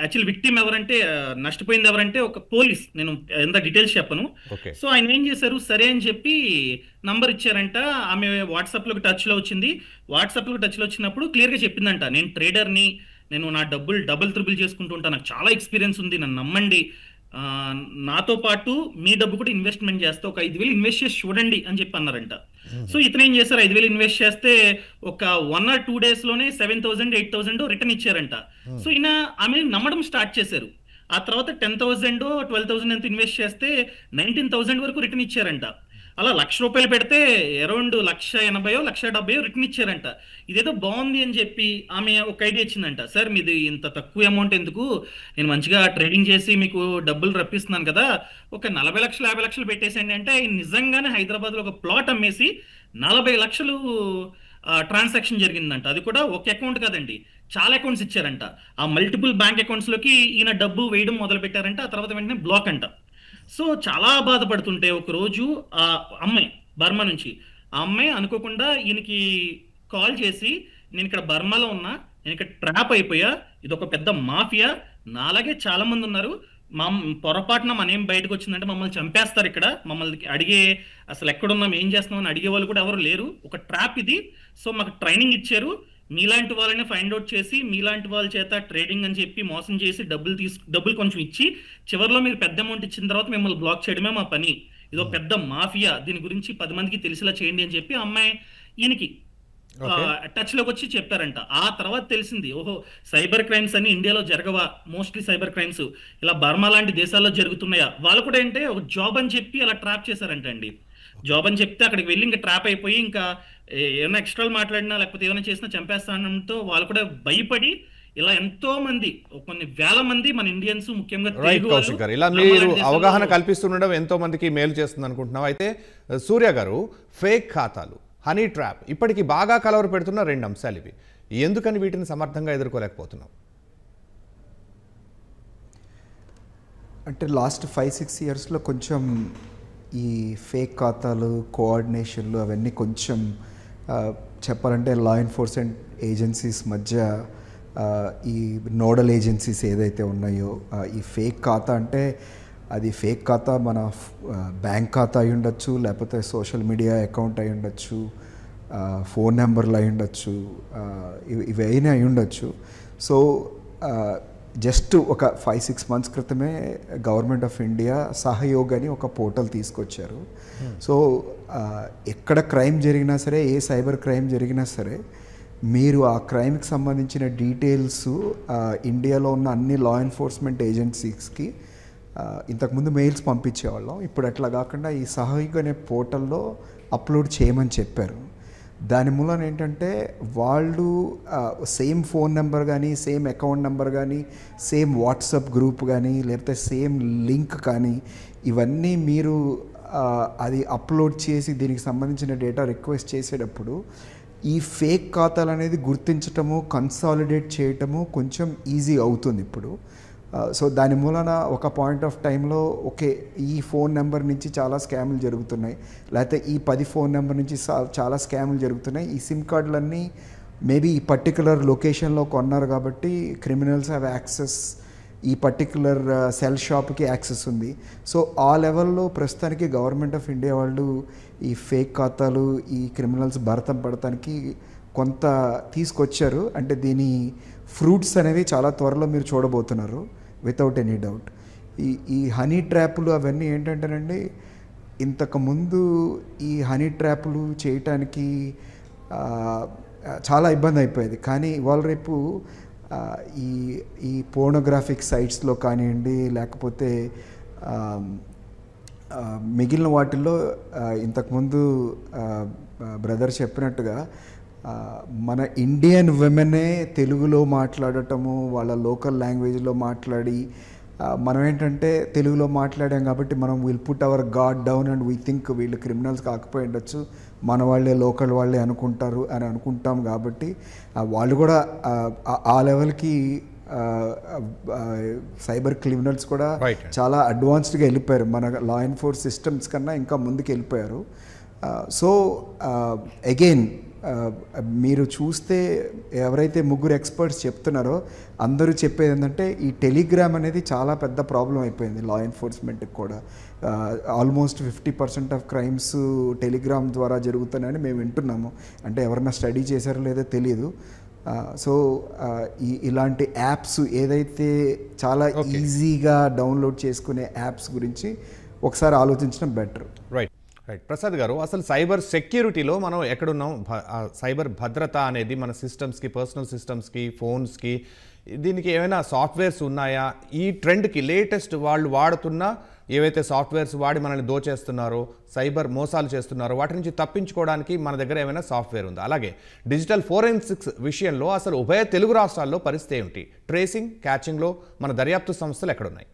యాక్చువల్ విక్టిమ్ ఎవరంటే, నష్టపోయింది ఎవరంటే ఒక పోలీస్. నేను ఎంత డీటెయిల్స్ చెప్పను. సో ఆయన ఏం చేశారు, సరే అని చెప్పి నంబర్ ఇచ్చారంట. ఆమె వాట్సాప్ లో టచ్ లో వచ్చింది. వాట్సాప్ లో టచ్ లో వచ్చినప్పుడు క్లియర్ గా చెప్పిందంట, నేను ట్రేడర్ని, నేను నా డబ్బులు డబుల్ త్రిబుల్ చేసుకుంటూ ఉంటాను, నాకు చాలా ఎక్స్పీరియన్స్ ఉంది, నన్ను నమ్మండి, నాతో పాటు మీ డబ్బు కూడా ఇన్వెస్ట్మెంట్ చేస్తే ఒక 5,000 ఇన్వెస్ట్ చేసి చూడండి అని చెప్పి అన్నారంట. సో ఇతను ఏం చేశారు, 5,000 ఇన్వెస్ట్ చేస్తే ఒక 1 or 2 days లోనే 7,000 8,000 రిటర్న్ ఇచ్చారంట. సో ఈయన ఆమె నమ్మడం స్టార్ట్ చేశారు. ఆ తర్వాత 10,000 12,000 ఎంత ఇన్వెస్ట్ చేస్తే 19,000 వరకు రిటర్న్ ఇచ్చారంట. అలా ₹1,00,000 పెడితే అరౌండ్ 1,80,000 1,70,000 రిటర్న్ ఇచ్చారంట. ఇదేదో బాగుంది అని చెప్పి ఆమె ఒక ఐడియా ఇచ్చిందంట, సార్ మీది ఇంత తక్కువ అమౌంట్ ఎందుకు, నేను మంచిగా ట్రేడింగ్ చేసి మీకు డబ్బులు రప్పిస్తున్నాను కదా, ఒక 40 లక్షలు 50 లక్షలు పెట్టేసండి అంటే ఆయన నిజంగానే హైదరాబాద్ లో ఒక ప్లాట్ అమ్మేసి 40 లక్షలు ట్రాన్సాక్షన్ జరిగిందంట. అది కూడా ఒక అకౌంట్ కాదండి, చాలా అకౌంట్స్ ఇచ్చారంట. ఆ మల్టిపుల్ బ్యాంక్ అకౌంట్స్ లోకి ఈయన డబ్బు వేయడం మొదలు పెట్టారంట. ఆ తర్వాత వెంటనే బ్లాక్ అంట. సో చాలా బాధపడుతుంటే ఒకరోజు ఆ అమ్మాయి బర్మా నుంచి, ఆ అమ్మాయి అనుకోకుండా ఈయనకి కాల్ చేసి, నేను ఇక్కడ బర్మాలో ఉన్నా, నేను ఇక్కడ ట్రాప్ అయిపోయా, ఇది ఒక పెద్ద మాఫియా, నాలాగే చాలా మంది ఉన్నారు, మా పొరపాటున మన ఏం బయటకు వచ్చిందంటే మమ్మల్ని చంపేస్తారు, ఇక్కడ మమ్మల్ని అడిగే అసలు ఎక్కడున్నాం ఏం చేస్తున్నాం అని అడిగే వాళ్ళు కూడా ఎవరు లేరు, ఒక ట్రాప్ ఇది. సో మాకు ట్రైనింగ్ ఇచ్చారు, మీలాంటి వాళ్ళని ఫైండ్ అవుట్ చేసి మీలాంటి వాళ్ళ చేత ట్రేడింగ్ అని చెప్పి మోసం చేసి డబ్బులు కొంచెం ఇచ్చి చివరిలో మీరు పెద్ద అమౌంట్ ఇచ్చిన తర్వాత మిమ్మల్ని బ్లాక్ చేయడమే మా పని, ఇదో పెద్ద మాఫియా, దీని గురించి 10 మందికి తెలిసేలా చేయండి అని చెప్పి అమ్మాయి ఈయనకి టచ్ లోకి వచ్చి చెప్పారంట. ఆ తర్వాత తెలిసింది, ఓహో సైబర్ క్రైమ్స్ అని ఇండియాలో జరగవా, మోస్ట్లీ సైబర్ క్రైమ్స్ ఇలా బర్మా లాంటి దేశాల్లో జరుగుతున్నాయా. వాళ్ళు కూడా అంటే ఒక జాబ్ అని చెప్పి అలా ట్రాప్ చేశారంట అండి. జాబ్ అని చెప్తే అక్కడికి వెళ్ళి ఇంకా ట్రాప్ అయిపోయి ఇంకా ఏమైనా ఎక్స్ట్రాలు మాట్లాడినా లేకపోతే ఏమైనా చేసినా చంపేస్తానంతో వాళ్ళు కూడా భయపడి ఇలా ఎంతో మంది, కొన్ని వేల మంది మన ఇండియన్స్ ముఖ్యంగా కౌశిక్ గారు, ఇలా మీరు అవగాహన కల్పిస్తుండడం ఎంతో మందికి మేలు చేస్తుంది అనుకుంటున్నాం. అయితే సూర్య గారు, ఫేక్ ఖాతాలు, హనీ ట్రాప్ ఇప్పటికీ బాగా కలవర పెడుతున్న 2 అంశాలు ఇవి. ఎందుకని వీటిని సమర్థంగా ఎదుర్కోలేకపోతున్నాం? అంటే లాస్ట్ 5-6 ఇయర్స్లో కొంచెం ఈ ఫేక్ ఖాతాలు, కోఆర్డినేషన్లు అవన్నీ కొంచెం చెప్పాలంటే లా ఎన్ఫోర్స్మెంట్ ఏజెన్సీస్ మధ్య ఈ నోడల్ ఏజెన్సీస్ ఏదైతే ఉన్నాయో, ఈ ఫేక్ ఖాతా అంటే అది ఫేక్ ఖాతా మన బ్యాంక్ ఖాతా అయి ఉండొచ్చు, లేకపోతే సోషల్ మీడియా అకౌంట్ అయి ఉండొచ్చు, ఫోన్ నెంబర్లు అయి ఉండొచ్చు, ఇవైనా అయి ఉండొచ్చు. సో జస్ట్ ఒక 5-6 months క్రితమే గవర్నమెంట్ ఆఫ్ ఇండియా సహయోగ్ అని ఒక పోర్టల్ తీసుకొచ్చారు. సో ఎక్కడ క్రైమ్ జరిగినా సరే, ఏ సైబర్ క్రైమ్ జరిగినా సరే, మీరు ఆ క్రైమ్కి సంబంధించిన డీటెయిల్స్ ఇండియాలో ఉన్న అన్ని లా ఎన్ఫోర్స్మెంట్ ఏజెన్సీస్కి ఇంతకుముందు మెయిల్స్ పంపించేవాళ్ళం. ఇప్పుడు అట్లా కాకుండా ఈ సహయోగ్ అనే పోర్టల్లో అప్లోడ్ చేయమని చెప్పారు. దాని మూలన ఏంటంటే వాళ్ళు సేమ్ ఫోన్ నెంబర్ కానీ, సేమ్ అకౌంట్ నెంబర్ కానీ, సేమ్ వాట్సాప్ గ్రూప్ కానీ, లేకపోతే సేమ్ లింక్ కానీ, ఇవన్నీ మీరు అది అప్లోడ్ చేసి దీనికి సంబంధించిన డేటా రిక్వెస్ట్ చేసేటప్పుడు ఈ ఫేక్ ఖాతాలు అనేది గుర్తించటము, కన్సాలిడేట్ చేయటము కొంచెం ఈజీ అవుతుంది ఇప్పుడు. సో దాని మూలన ఒక పాయింట్ ఆఫ్ టైంలో ఓకే, ఈ ఫోన్ నెంబర్ నుంచి చాలా స్కాములు జరుగుతున్నాయి, లేకపోతే ఈ 10 ఫోన్ నెంబర్ నుంచి చాలా స్కాములు జరుగుతున్నాయి, ఈ సిమ్ కార్డులన్నీ మేబీ ఈ పర్టికులర్ లొకేషన్లో కొన్నారు కాబట్టి క్రిమినల్స్ హ్యావ్ యాక్సెస్, ఈ పర్టికులర్ సెల్ షాప్కి యాక్సెస్ ఉంది. సో ఆ లెవెల్లో ప్రస్తుతానికి గవర్నమెంట్ ఆఫ్ ఇండియా వాళ్ళు ఈ ఫేక్ ఖాతాలు, ఈ క్రిమినల్స్ భరతం పడటానికి కొంత తీసుకొచ్చారు. అంటే దీని ఫ్రూట్స్ అనేవి చాలా త్వరలో మీరు చూడబోతున్నారు వితౌట్ ఎనీ డౌట్. ఈ హనీ ట్రాప్లు అవన్నీ ఏంటంటేనండి, ఇంతకుముందు ఈ హనీ ట్రాప్లు చేయటానికి చాలా ఇబ్బంది అయిపోయేది. కానీ ఇవాళ రేపు ఈ పోర్నోగ్రాఫిక్ సైట్స్లో కానివ్వండి, లేకపోతే మిగిలిన వాటిల్లో ఇంతకుముందు బ్రదర్ చెప్పినట్టుగా మన ఇండియన్ విమెనే తెలుగులో మాట్లాడటము, వాళ్ళ లోకల్ లాంగ్వేజ్లో మాట్లాడి, మనం ఏంటంటే తెలుగులో మాట్లాడాం కాబట్టి మనం will put our God down and we think వీళ్ళు క్రిమినల్స్ కాకపోయి ఉండొచ్చు, మన వాళ్ళే లోకల్ వాళ్ళే అనుకుంటారు అని అనుకుంటాం కాబట్టి వాళ్ళు కూడా ఆ లెవెల్కి సైబర్ క్రిమినల్స్ కూడా చాలా అడ్వాన్స్డ్గా వెళ్ళిపోయారు. మన లా ఎన్ఫోర్స్ సిస్టమ్స్ కన్నా ఇంకా ముందుకు వెళ్ళిపోయారు. సో అగైన్ మీరు చూస్తే ఎవరైతే ముగ్గురు ఎక్స్పర్ట్స్ చెప్తున్నారో అందరూ చెప్పేది ఏంటంటే ఈ టెలిగ్రామ్ అనేది చాలా పెద్ద ప్రాబ్లం అయిపోయింది లా ఎన్ఫోర్స్మెంట్కి కూడా. ఆల్మోస్ట్ 50% ఆఫ్ క్రైమ్స్ టెలిగ్రామ్ ద్వారా జరుగుతున్నాయని మేము వింటున్నాము. అంటే ఎవరైనా స్టడీ చేశారో లేదో తెలియదు. సో ఇలాంటి యాప్స్ ఏదైతే చాలా ఈజీగా డౌన్లోడ్ చేసుకునే యాప్స్ గురించి ఒకసారి ఆలోచించడం బెటర్. రైట్ రైట్ ప్రసాద్ గారు, అసలు సైబర్ సెక్యూరిటీలో మనం ఎక్కడున్నాం? సైబర్ భద్రత అనేది మన సిస్టమ్స్కి, పర్సనల్ సిస్టమ్స్కి, ఫోన్స్కి, దీనికి ఏమైనా సాఫ్ట్వేర్స్ ఉన్నాయా? ఈ ట్రెండ్కి లేటెస్ట్ వాళ్ళు వాడుతున్న ఏవైతే సాఫ్ట్వేర్స్ వాడి మనల్ని దోచేస్తున్నారో, సైబర్ మోసాలు చేస్తున్నారో వాటి నుంచి తప్పించుకోవడానికి మన దగ్గర ఏమైనా సాఫ్ట్వేర్ ఉందా? అలాగే డిజిటల్ ఫోరెన్సిక్స్ విషయంలో అసలు ఉభయ తెలుగు రాష్ట్రాల్లో పరిస్థితి ఏమిటి? ట్రేసింగ్, క్యాచింగ్లో మన దర్యాప్తు సంస్థలు ఎక్కడున్నాయి?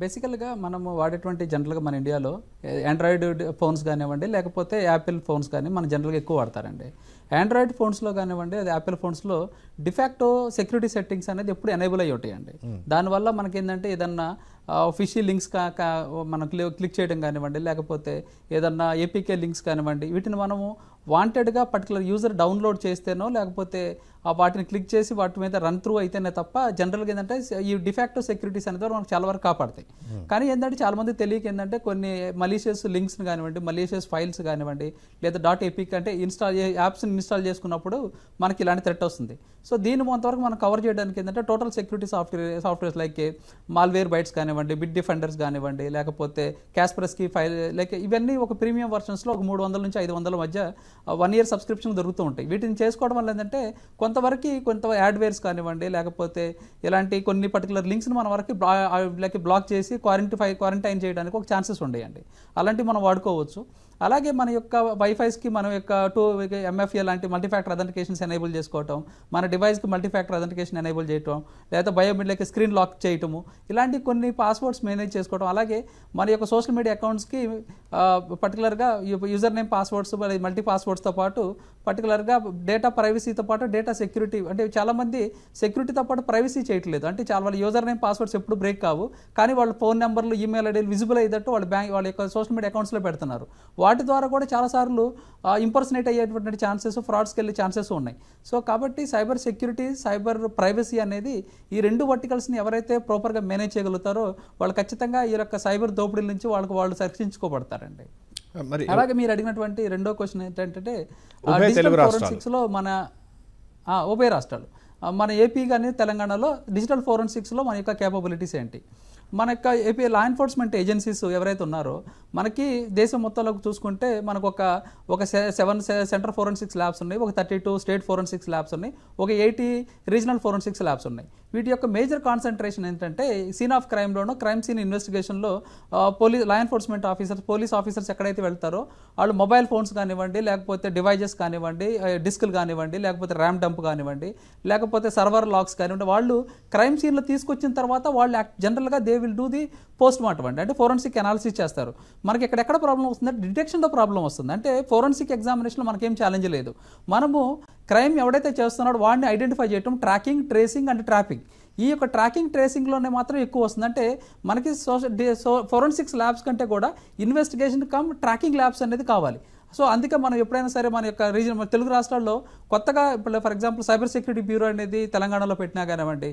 బేసికల్గా మనము వాడేటువంటి జనరల్గా మన ఇండియాలో ఆండ్రాయిడ్ ఫోన్స్ కానివ్వండి, లేకపోతే యాపిల్ ఫోన్స్ కానీ మన జనరల్గా ఎక్కువ వాడతారండి. ఆండ్రాయిడ్ ఫోన్స్లో కానివ్వండి, అది యాపిల్ ఫోన్స్లో డిఫాక్టో సెక్యూరిటీ సెట్టింగ్స్ అనేది ఎప్పుడు ఎనేబుల్ అయ్యి ఉంటాయండి. దానివల్ల మనకి ఏంటంటే ఏదన్నా ఫిషీ లింక్స్ మనం క్లిక్ చేయడం కానివ్వండి, లేకపోతే ఏదన్నా ఏపీకే లింక్స్ కానివ్వండి, వీటిని మనము వాంటెడ్గా పర్టికులర్ యూజర్ డౌన్లోడ్ చేస్తేనో లేకపోతే వాటిని క్లిక్ చేసి వాటి మీద రన్ త్రూ అయితేనే తప్ప జనరల్గా ఏంటంటే ఈ డిఫాక్టో సెక్యూరిటీస్ అనేది మనకు చాలా వరకు కాపాడతాయి. కానీ ఏంటంటే చాలా మంది తెలియక ఏంటంటే కొన్ని మలీషియస్ లింక్స్ని కానివ్వండి, మలీషియస్ ఫైల్స్ కానివ్వండి, లేదా .apk అంటే యాప్స్ని ఇన్స్టాల్ చేసుకున్నప్పుడు మనకి ఇలాంటి థ్రెట్ వస్తుంది. సో దీన్ని కొంతవరకు మనం కవర్ చేయడానికి ఏంటంటే total security softwares like Malwarebytes కానివ్వండి, బిట్ డిఫెండర్స్ కానివ్వండి, లేకపోతే క్యాస్పరస్కీ ఫైల్ లైక్ ఇవన్నీ ఒక ప్రీమియం వర్షన్స్లో ఒక 300 నుంచి 500 మధ్య 1 year సబ్స్క్రిప్షన్ దొరుకుతూ ఉంటాయి. వీటిని చేసుకోవడం వల్ల ఏంటంటే కొంత యాడ్వేర్స్ కానివ్వండి, లేకపోతే ఇలాంటి కొన్ని పర్టికులర్ లింక్స్ని మన వరకు బ్లాక్ చేసి క్వారంటైన్ చేయడానికి ఒక ఛాన్సెస్ ఉండేయండి. అలాంటివి మనం వాడుకోవచ్చు. అలాగే మన యొక్క వైఫైస్కి మనం యొక్క MFA లాంటి మల్టీఫ్యాక్టర్ అథెంటికేషన్స్ ఎనేబుల్ చేసుకోవటం, మన డివైస్కి మల్టీఫ్యాక్టర్ అథెంటికేషన్ ఎనేబుల్ చేయటం, లేదా బయోమెట్రిక్ స్క్రీన్ లాక్ చేయటము, ఇలాంటి కొన్ని పాస్వర్డ్స్ మేనేజ్ చేసుకోవడం. అలాగే మన యొక్క సోషల్ మీడియా అకౌంట్స్కి పర్టికులర్గా యూజర్ నేమ్ పాస్వర్డ్స్, మల్టీ పాస్వర్డ్స్తో పాటు పర్టికులర్గా డేటా ప్రైవసీతో పాటు డేటా సెక్యూరిటీ, అంటే చాలామంది సెక్యూరిటీతో పాటు ప్రైవసీ చేయట్లేదు. అంటే చాలా వాళ్ళ యూజర్ నేమ్ పాస్వర్డ్స్ ఎప్పుడు బ్రేక్ కావు, కానీ వాళ్ళ ఫోన్ నెంబర్లు, ఈమెయిల్ ఐడీలు విజిబుల్ అయ్యేటట్టు వాళ్ళ యొక్క సోషల్ మీడియా అకౌంట్స్లో పెడుతున్నారు. వాటి ద్వారా కూడా చాలాసార్లు ఇంపర్సనేట్ అయ్యేటువంటి ఛాన్సెస్, ఫ్రాడ్స్కి వెళ్ళే ఛాన్సెస్ ఉన్నాయి. సో కాబట్టి సైబర్ సెక్యూరిటీ, సైబర్ ప్రైవసీ అనేది ఈ రెండు వర్టికల్స్ని ఎవరైతే ప్రాపర్గా మేనేజ్ చేయగలుగుతారో వాళ్ళు ఖచ్చితంగా ఈ యొక్క సైబర్ దోపిడీల నుంచి వాళ్ళు రక్షించుకోబడతారండి. అలాగే మీరు అడిగినటువంటి రెండో క్వశ్చన్ ఏంటంటే డిజిటల్ ఫోరెన్సిక్స్లో మన ఉభయ రాష్ట్రాలు, మన ఏపీ కానీ తెలంగాణలో డిజిటల్ ఫోరెన్సిక్స్లో మన యొక్క కేపబిలిటీస్ ఏంటి? మన యొక్క ఏపీ లా ఎన్ఫోర్స్మెంట్ ఏజెన్సీస్ ఎవరైతే ఉన్నారో మనకి దేశం మొత్తంలోకి చూసుకుంటే మనకు ఒక 7 సెంట్రల్ ఫోరెన్సిక్స్ ల్యాబ్స్ ఉన్నాయి, ఒక 32 స్టేట్ ఫోరెన్సిక్స్ ల్యాబ్స్ ఉన్నాయి, ఒక 80 రీజనల్ ఫోరెన్సిక్స్ ల్యాబ్స్ ఉన్నాయి. వీటి యొక్క మేజర్ కాన్సన్ట్రేషన్ ఏంటంటే సీన్ ఆఫ్ క్రైమ్లోనో, క్రైమ్ సీన్ ఇన్వెస్టిగేషన్లో లా ఎన్ఫోర్స్మెంట్ పోలీస్ ఆఫీసర్స్ ఎక్కడైతే వెళ్తారో వాళ్ళు మొబైల్ ఫోన్స్ కానివ్వండి, లేకపోతే డివైజెస్ కానివ్వండి, డిస్కులు కానివ్వండి, లేకపోతే ర్యామ్ డంప్ కానివ్వండి, లేకపోతే సర్వర్ లాక్స్ కానివ్వండి, వాళ్ళు క్రైమ్ సీన్లో తీసుకొచ్చిన తర్వాత వాళ్ళు జనరల్గా they will do the post mortem అంటే ఫోరెన్సిక్ అనాలిసిస్ చేస్తారు. మనకి ఎక్కడ ప్రాబ్లం వస్తుందంటే డిటెక్షన్లో ప్రాబ్లం వస్తుంది. అంటే ఫోరెన్సిక్ ఎగ్జామినేషన్లో మనకేం ఛాలెంజ్ లేదు. మనము క్రైమ్ ఎవడైతే చేస్తున్నాడో వాడిని ఐడెంటిఫై చేయడం, ట్రాకింగ్, ట్రేసింగ్ అండ్ ట్రాపింగ్, ఈ యొక్క ట్రాకింగ్ ట్రేసింగ్లోనే మాత్రం ఎక్కువ వస్తుంది. అంటే మనకి ఫోరెన్సిక్స్ ల్యాబ్స్ కంటే కూడా ఇన్వెస్టిగేషన్ కమ్ ట్రాకింగ్ ల్యాబ్స్ అనేది కావాలి. సో అందుకే మనం ఎప్పుడైనా సరే మన యొక్క రీజన్, మన తెలుగు రాష్ట్రాల్లో కొత్తగా ఇప్పుడు for example cyber security bureau అనేది తెలంగాణలో పెట్టినా కానివ్వండి,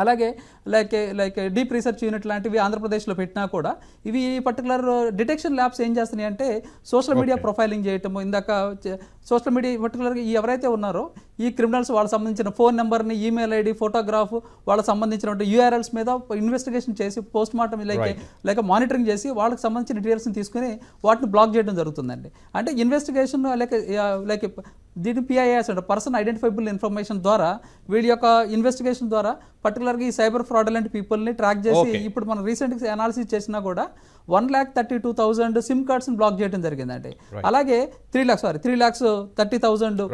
అలాగే లైక్ డీప్ రీసెర్చ్ యూనిట్ లాంటివి ఆంధ్రప్రదేశ్లో పెట్టినా కూడా ఇవి పర్టికులర్ డిటెక్షన్ ల్యాబ్స్ ఏం చేస్తున్నాయి అంటే సోషల్ మీడియా ప్రొఫైలింగ్ చేయటము, ఇందాక సోషల్ మీడియా పర్టికులర్గా ఎవరైతే ఉన్నారో ఈ క్రిమినల్స్ వాళ్ళకి సంబంధించిన ఫోన్ నెంబర్ని, ఈమెయిల్ ఐడి, ఫోటోగ్రాఫ్, వాళ్ళకి సంబంధించిన URLs మీద ఇన్వెస్టిగేషన్ చేసి పోస్ట్ మార్టం లైక్ మానిటరింగ్ చేసి వాళ్ళకి సంబంధించిన డీటెయిల్స్ని తీసుకుని వాటిని బ్లాక్ చేయడం జరుగుతుందండి. అంటే ఇన్వెస్టిగేషన్ లైక్ దీని PIIs అంటే పర్సన్ ఐడెంటిఫైబుల్ ఇన్ఫర్మేషన్ ద్వారా వీళ్ళ యొక్క ఇన్వెస్టిగేషన్ ద్వారా పర్టికులర్గా ఈ సైబర్ ఫ్రాడలెంట్ పీపుల్ని ట్రాక్ చేసి ఇప్పుడు మనం రీసెంట్గా అనాలిసిస్ చేసినా కూడా 1,32,000 సిమ్ కార్డ్స్ని బ్లాక్ చేయడం జరిగిందండి. అలాగే 3,30,000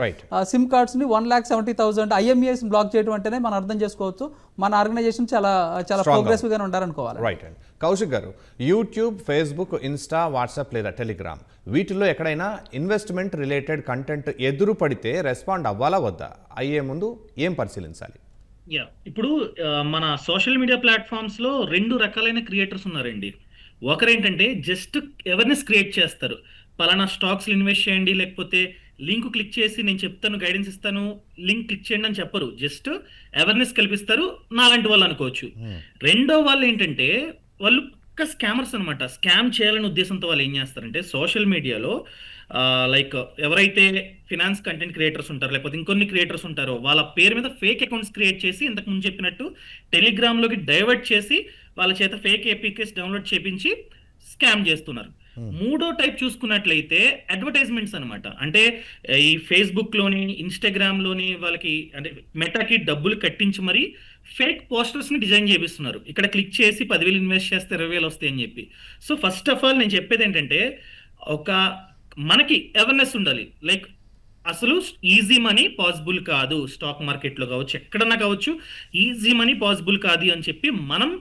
సిమ్ కార్డ్స్ని 1,70,000 IMEIs బ్లాక్ చేయడం అంటేనే మనం అర్థం చేసుకోవచ్చు మన ఆర్గనైజేషన్ చాలా ప్రోగ్రెసివ్గానే ఉండాలనుకోవాలి. కౌశిక్ గారు, యూట్యూబ్, ఫేస్బుక్, ఇన్స్టా, వాట్సాప్ లేదా టెలిగ్రామ్ వీటిల్లో ఎక్కడైనా ఇన్వెస్ట్మెంట్ రిలేటెడ్ కంటెంట్ ఎదురు పడితే రెస్పాండ్ అవ్వాలా వద్దా? అయ్యే ముందు ఏం పరిశీలించాలి? ఇప్పుడు మన సోషల్ మీడియా ప్లాట్ఫామ్స్ లో 2 రకాలైన క్రియేటర్స్ ఉన్నారండి. ఒకరేంటంటే జస్ట్ అవేర్నెస్ క్రియేట్ చేస్తారు. పలానా స్టాక్స్ ఇన్వెస్ట్ చేయండి, లేకపోతే లింక్ క్లిక్ చేసి నేను చెప్తాను, గైడెన్స్ ఇస్తాను, లింక్ క్లిక్ చేయండి అని చెప్పరు. జస్ట్ అవేర్నెస్ కల్పిస్తారు. నాలాంటి వాళ్ళు అనుకోవచ్చు. రెండో వాళ్ళు ఏంటంటే వాళ్ళు పక్క స్కామర్స్ అనమాట. స్కామ్ చేయాలనే ఉద్దేశంతో వాళ్ళు ఏం చేస్తారంటే సోషల్ మీడియాలో లైక్ ఎవరైతే ఫినాన్స్ కంటెంట్ క్రియేటర్స్ ఉంటారో, లేకపోతే ఇంకొన్ని క్రియేటర్స్ ఉంటారో వాళ్ళ పేరు మీద ఫేక్ అకౌంట్స్ క్రియేట్ చేసి, ఇంతకు ముందు చెప్పినట్టు టెలిగ్రామ్లోకి డైవర్ట్ చేసి వాళ్ళ చేత ఫేక్ ఏపీకేస్ డౌన్లోడ్ చేపించి స్కామ్ చేస్తున్నారు. మూడో టైప్ చూసుకున్నట్లయితే అడ్వర్టైజ్మెంట్స్ అనమాట. అంటే ఈ ఫేస్బుక్ లోని, ఇన్స్టాగ్రామ్ లోని వాళ్ళకి అంటే మెటాకి డబ్బులు కట్టించి మరి ఫేక్ పోస్టర్స్ ని డిజైన్ చేపిస్తున్నారు. ఇక్కడ క్లిక్ చేసి 10,000 ఇన్వెస్ట్ చేస్తే 20,000 వస్తాయి అని చెప్పి. సో ఫస్ట్ ఆఫ్ ఆల్ నేను చెప్పేది ఏంటంటే మనకి అవేర్నెస్ ఉండాలి. లైక్ అసలు ఈజీ మనీ పాసిబుల్ కాదు, స్టాక్ మార్కెట్ లో కావచ్చు, ఎక్కడన్నా కావచ్చు, ఈజీ మనీ పాసిబుల్ కాదు అని చెప్పి మనం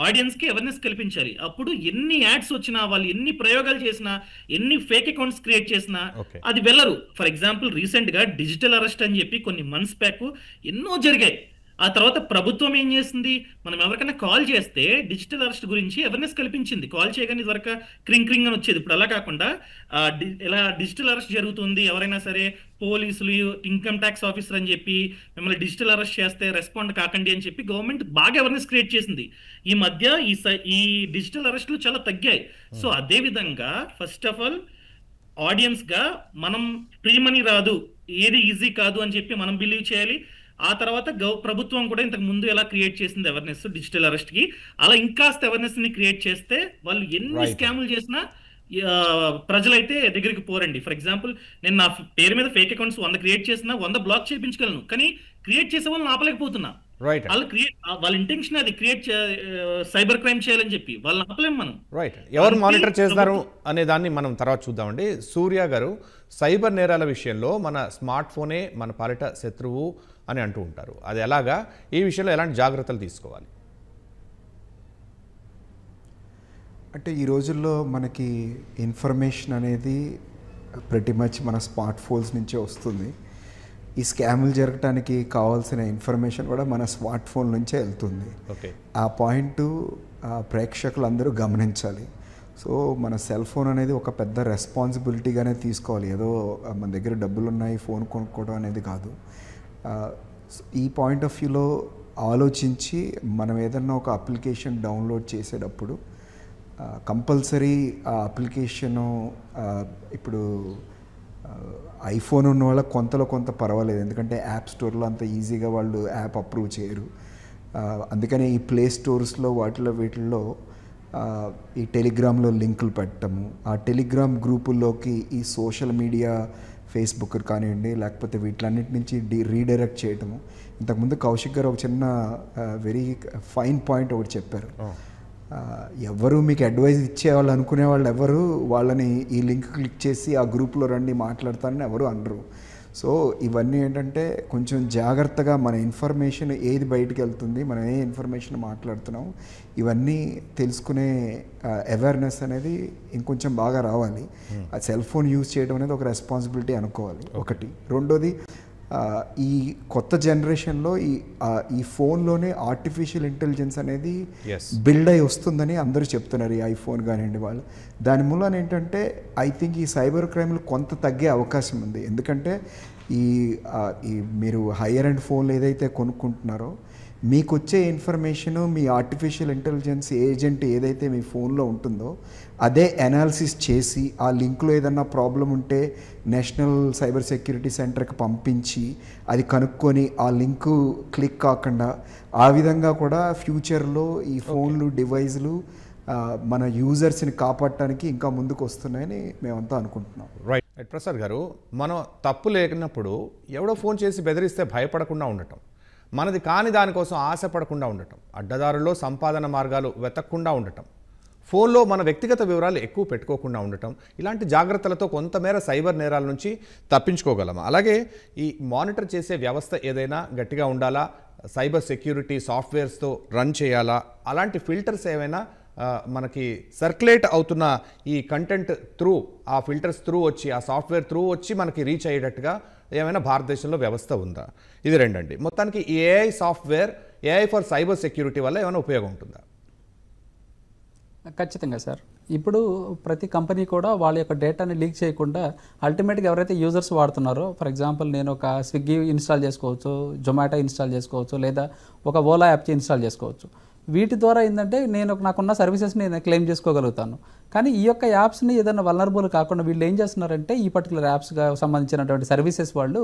ఆడియన్స్ కి అవేర్నెస్ కల్పించాలి. అప్పుడు ఎన్ని యాడ్స్ వచ్చినా, వాళ్ళు ఎన్ని ప్రయోగాలు చేసినా, ఎన్ని ఫేక్ అకౌంట్స్ క్రియేట్ చేసినా అది వెళ్ళరు. ఫర్ ఎగ్జాంపుల్ రీసెంట్ గా డిజిటల్ అరెస్ట్ అని చెప్పి కొన్ని మంత్స్ బ్యాక్ ఎన్నో జరిగాయి. ఆ తర్వాత ప్రభుత్వం ఏం చేసింది, మనం ఎవరికైనా కాల్ చేస్తే డిజిటల్ అరెస్ట్ గురించి అవేర్నెస్ కల్పించింది. కాల్ చేయగానే ఇదివరకు క్రింగ్ క్రింగ్ అని వచ్చేది. ఇప్పుడు అలా కాకుండా ఇలా డిజిటల్ అరెస్ట్ జరుగుతుంది, ఎవరైనా సరే పోలీసులు, ఇన్కమ్ ట్యాక్స్ ఆఫీసర్ అని చెప్పి మిమ్మల్ని డిజిటల్ అరెస్ట్ చేస్తే రెస్పాండ్ కాకండి అని చెప్పి గవర్నమెంట్ బాగా అవేర్నెస్ క్రియేట్ చేసింది. ఈ మధ్య ఈ డిజిటల్ అరెస్టులు చాలా తగ్గాయి. సో అదే విధంగా ఫస్ట్ ఆఫ్ ఆల్ ఆడియన్స్ గా మనం ఫ్రీ మనీ రాదు, ఏది ఈజీ కాదు అని చెప్పి మనం బిలీవ్ చేయాలి. ఆ తర్వాత ప్రభుత్వం కూడా ఇంతకు ముందు ఎలా క్రియేట్ చేసింది అవేర్నెస్ డిజిటల్ అరెస్ట్ కి, అలా ఇంకాస్త అవేర్నెస్ ని క్రియేట్ చేస్తే వాళ్ళు ఎన్ని స్కాములు చేసినా ప్రజలైతే దగ్గరికి పోరండి. ఫర్ ఎగ్జాంపుల్ నేను నా పేరు మీద ఫేక్ అకౌంట్స్ 100 క్రియేట్ చేసినా 100 బ్లాక్ చేయించగలను, కానీ క్రియేట్ చేసే వాళ్ళని ఆపలేకపోతున్నా. వాళ్ళ ఇంటెన్షన్ అది క్రియేట్ సైబర్ క్రైమ్ చేయాలని చెప్పి వాళ్ళని ఆపలేం మనం. రైట్, ఎవరు మానిటర్ చేస్తారు అనే దాన్ని మనం తర్వాత చూద్దామండి. సూర్య గారు, సైబర్ నేరాల విషయంలో మన స్మార్ట్ ఫోనే మన పాలిట శత్రువు అని అంటూ ఉంటారు. అది ఎలాగా, ఈ విషయంలో ఎలాంటి జాగ్రత్తలు తీసుకోవాలి? అంటే ఈ రోజుల్లో మనకి ఇన్ఫర్మేషన్ అనేది ప్రతి మచ్ మన స్మార్ట్ ఫోన్స్ నుంచే వస్తుంది. ఈ స్కాములు జరగటానికి కావాల్సిన ఇన్ఫర్మేషన్ కూడా మన స్మార్ట్ ఫోన్ నుంచే వెళ్తుంది. ఆ పాయింట్ ప్రేక్షకులు అందరూ గమనించాలి. సో మన సెల్ ఫోన్ అనేది ఒక పెద్ద రెస్పాన్సిబిలిటీగానే తీసుకోవాలి. ఏదో మన దగ్గర డబ్బులు ఉన్నాయి ఫోన్ కొనుక్కోవడం అనేది కాదు. ఈ పాయింట్ ఆఫ్ వ్యూలో ఆలోచించి మనం ఏదన్నా ఒక అప్లికేషన్ డౌన్లోడ్ చేసేటప్పుడు కంపల్సరీ ఆ అప్లికేషను ఇప్పుడు ఐఫోన్ ఉన్న వాళ్ళకి కొంత పర్వాలేదు, ఎందుకంటే యాప్ స్టోర్లో అంత ఈజీగా వాళ్ళు యాప్ అప్రూవ్ చేయరు. అందుకని ఈ ప్లే స్టోర్స్లో వీటిల్లో ఈ టెలిగ్రామ్లో లింకులు పెట్టడము, ఆ టెలిగ్రామ్ గ్రూపుల్లోకి ఈ సోషల్ మీడియా ఫేస్బుక్ కానివ్వండి, లేకపోతే వీటిలన్నిటి నుంచి రీడైరెక్ట్ చేయటము. ఇంతకుముందు కౌశిక్ గారు ఒక చిన్న వెరీ ఫైన్ పాయింట్ ఒకటి చెప్పారు. ఎవరు మీకు అడ్వైజ్ ఇచ్చేవాళ్ళు అనుకునే వాళ్ళు ఎవరు వాళ్ళని ఈ లింక్ క్లిక్ చేసి ఆ గ్రూప్లో రండి మాట్లాడతారని ఎవరు అనరు. సో ఇవన్నీ ఏంటంటే కొంచెం జాగ్రత్తగా మన ఇన్ఫర్మేషన్ ఏది బయటికి వెళ్తుంది, మనం ఏ ఇన్ఫర్మేషన్ మాట్లాడుతున్నాం, ఇవన్నీ తెలుసుకునే అవేర్నెస్ అనేది ఇంకొంచెం బాగా రావాలి. ఆ సెల్ ఫోన్ యూజ్ చేయడం అనేది ఒక రెస్పాన్సిబిలిటీ అనుకోవాలి ఒకటి. రెండోది ఈ కొత్త జనరేషన్లో ఈ ఫోన్లోనే ఆర్టిఫిషియల్ ఇంటెలిజెన్స్ అనేది బిల్డ్ అయి వస్తుందని అందరూ చెప్తున్నారు, ఈ ఐఫోన్ కానివ్వండి వాళ్ళు. దాని మూలన ఏంటంటే ఐ థింక్ ఈ సైబర్ క్రైమ్లు కొంత తగ్గే అవకాశం ఉంది. ఎందుకంటే ఈ మీరు హైయర్ అండ్ ఫోన్లు ఏదైతే కొనుక్కుంటున్నారో మీకు వచ్చే ఇన్ఫర్మేషను మీ ఆర్టిఫిషియల్ ఇంటెలిజెన్స్ ఏజెంట్ ఏదైతే మీ ఫోన్లో ఉంటుందో అదే అనాలిసిస్ చేసి ఆ లింక్లో ఏదన్నా ప్రాబ్లం ఉంటే నేషనల్ సైబర్ సెక్యూరిటీ సెంటర్కి పంపించి అది కనుక్కొని ఆ లింకు క్లిక్ కాకుండా ఆ విధంగా కూడా ఫ్యూచర్లో ఈ ఫోన్లు డివైజ్లు మన యూజర్స్ని కాపాడటానికి ఇంకా ముందుకు వస్తున్నాయని మేమంతా అనుకుంటున్నాం. రైట్ ప్రసాద్ గారు, మనం తప్పు లేనప్పుడు ఎవడో ఫోన్ చేసి బెదిరిస్తే భయపడకుండా ఉండటం, మనది కాని దానికోసం ఆశపడకుండా ఉండటం, అడ్డదారుల్లో సంపాదన మార్గాలు వెతకకుండా ఉండటం, ఫోన్లో మన వ్యక్తిగత వివరాలు ఎక్కువ పెట్టుకోకుండా ఉండటం, ఇలాంటి జాగ్రత్తలతో కొంతమేర సైబర్ నేరాల నుంచి తప్పించుకోగలము. అలాగే ఈ మానిటర్ చేసే వ్యవస్థ ఏదైనా గట్టిగా ఉండాలా, సైబర్ సెక్యూరిటీ సాఫ్ట్వేర్స్తో రన్ చేయాలా, అలాంటి ఫిల్టర్స్ ఏమైనా మనకి సర్క్యులేట్ అవుతున్న ఈ కంటెంట్ త్రూ, ఆ ఫిల్టర్స్ త్రూ వచ్చి, ఆ సాఫ్ట్వేర్ త్రూ వచ్చి మనకి రీచ్ అయ్యేటట్టుగా ఏమైనా భారతదేశంలో వ్యవస్థ ఉందా? ఇది రెండండి. మొత్తానికి ఈ AI software, AI for cyber security వల్ల ఏమైనా ఉపయోగం ఉంటుందా? ఖచ్చితంగా సార్. ఇప్పుడు ప్రతి కంపెనీ కూడా వాళ్ళ యొక్క డేటాని లీక్ చేయకుండా అల్టిమేట్గా ఎవరైతే యూజర్స్ వాడుతున్నారో, ఫర్ ఎగ్జాంపుల్ నేను ఒక స్విగ్గీ ఇన్స్టాల్ చేసుకోవచ్చు, జొమాటో ఇన్స్టాల్ చేసుకోవచ్చు, లేదా ఒక ఓలా యాప్ ఇన్స్టాల్ చేసుకోవచ్చు. వీటి ద్వారా ఏంటంటే నాకున్న సర్వీసెస్ని నేను క్లెయిమ్ చేసుకోగలుగుతాను. కానీ ఈ యొక్క యాప్స్ని ఏదైనా వల్నరబుల్ కాకుండా వీళ్ళు ఏం చేస్తున్నారంటే, ఈ పర్టికులర్ యాప్స్గా సంబంధించినటువంటి సర్వీసెస్ వాళ్ళు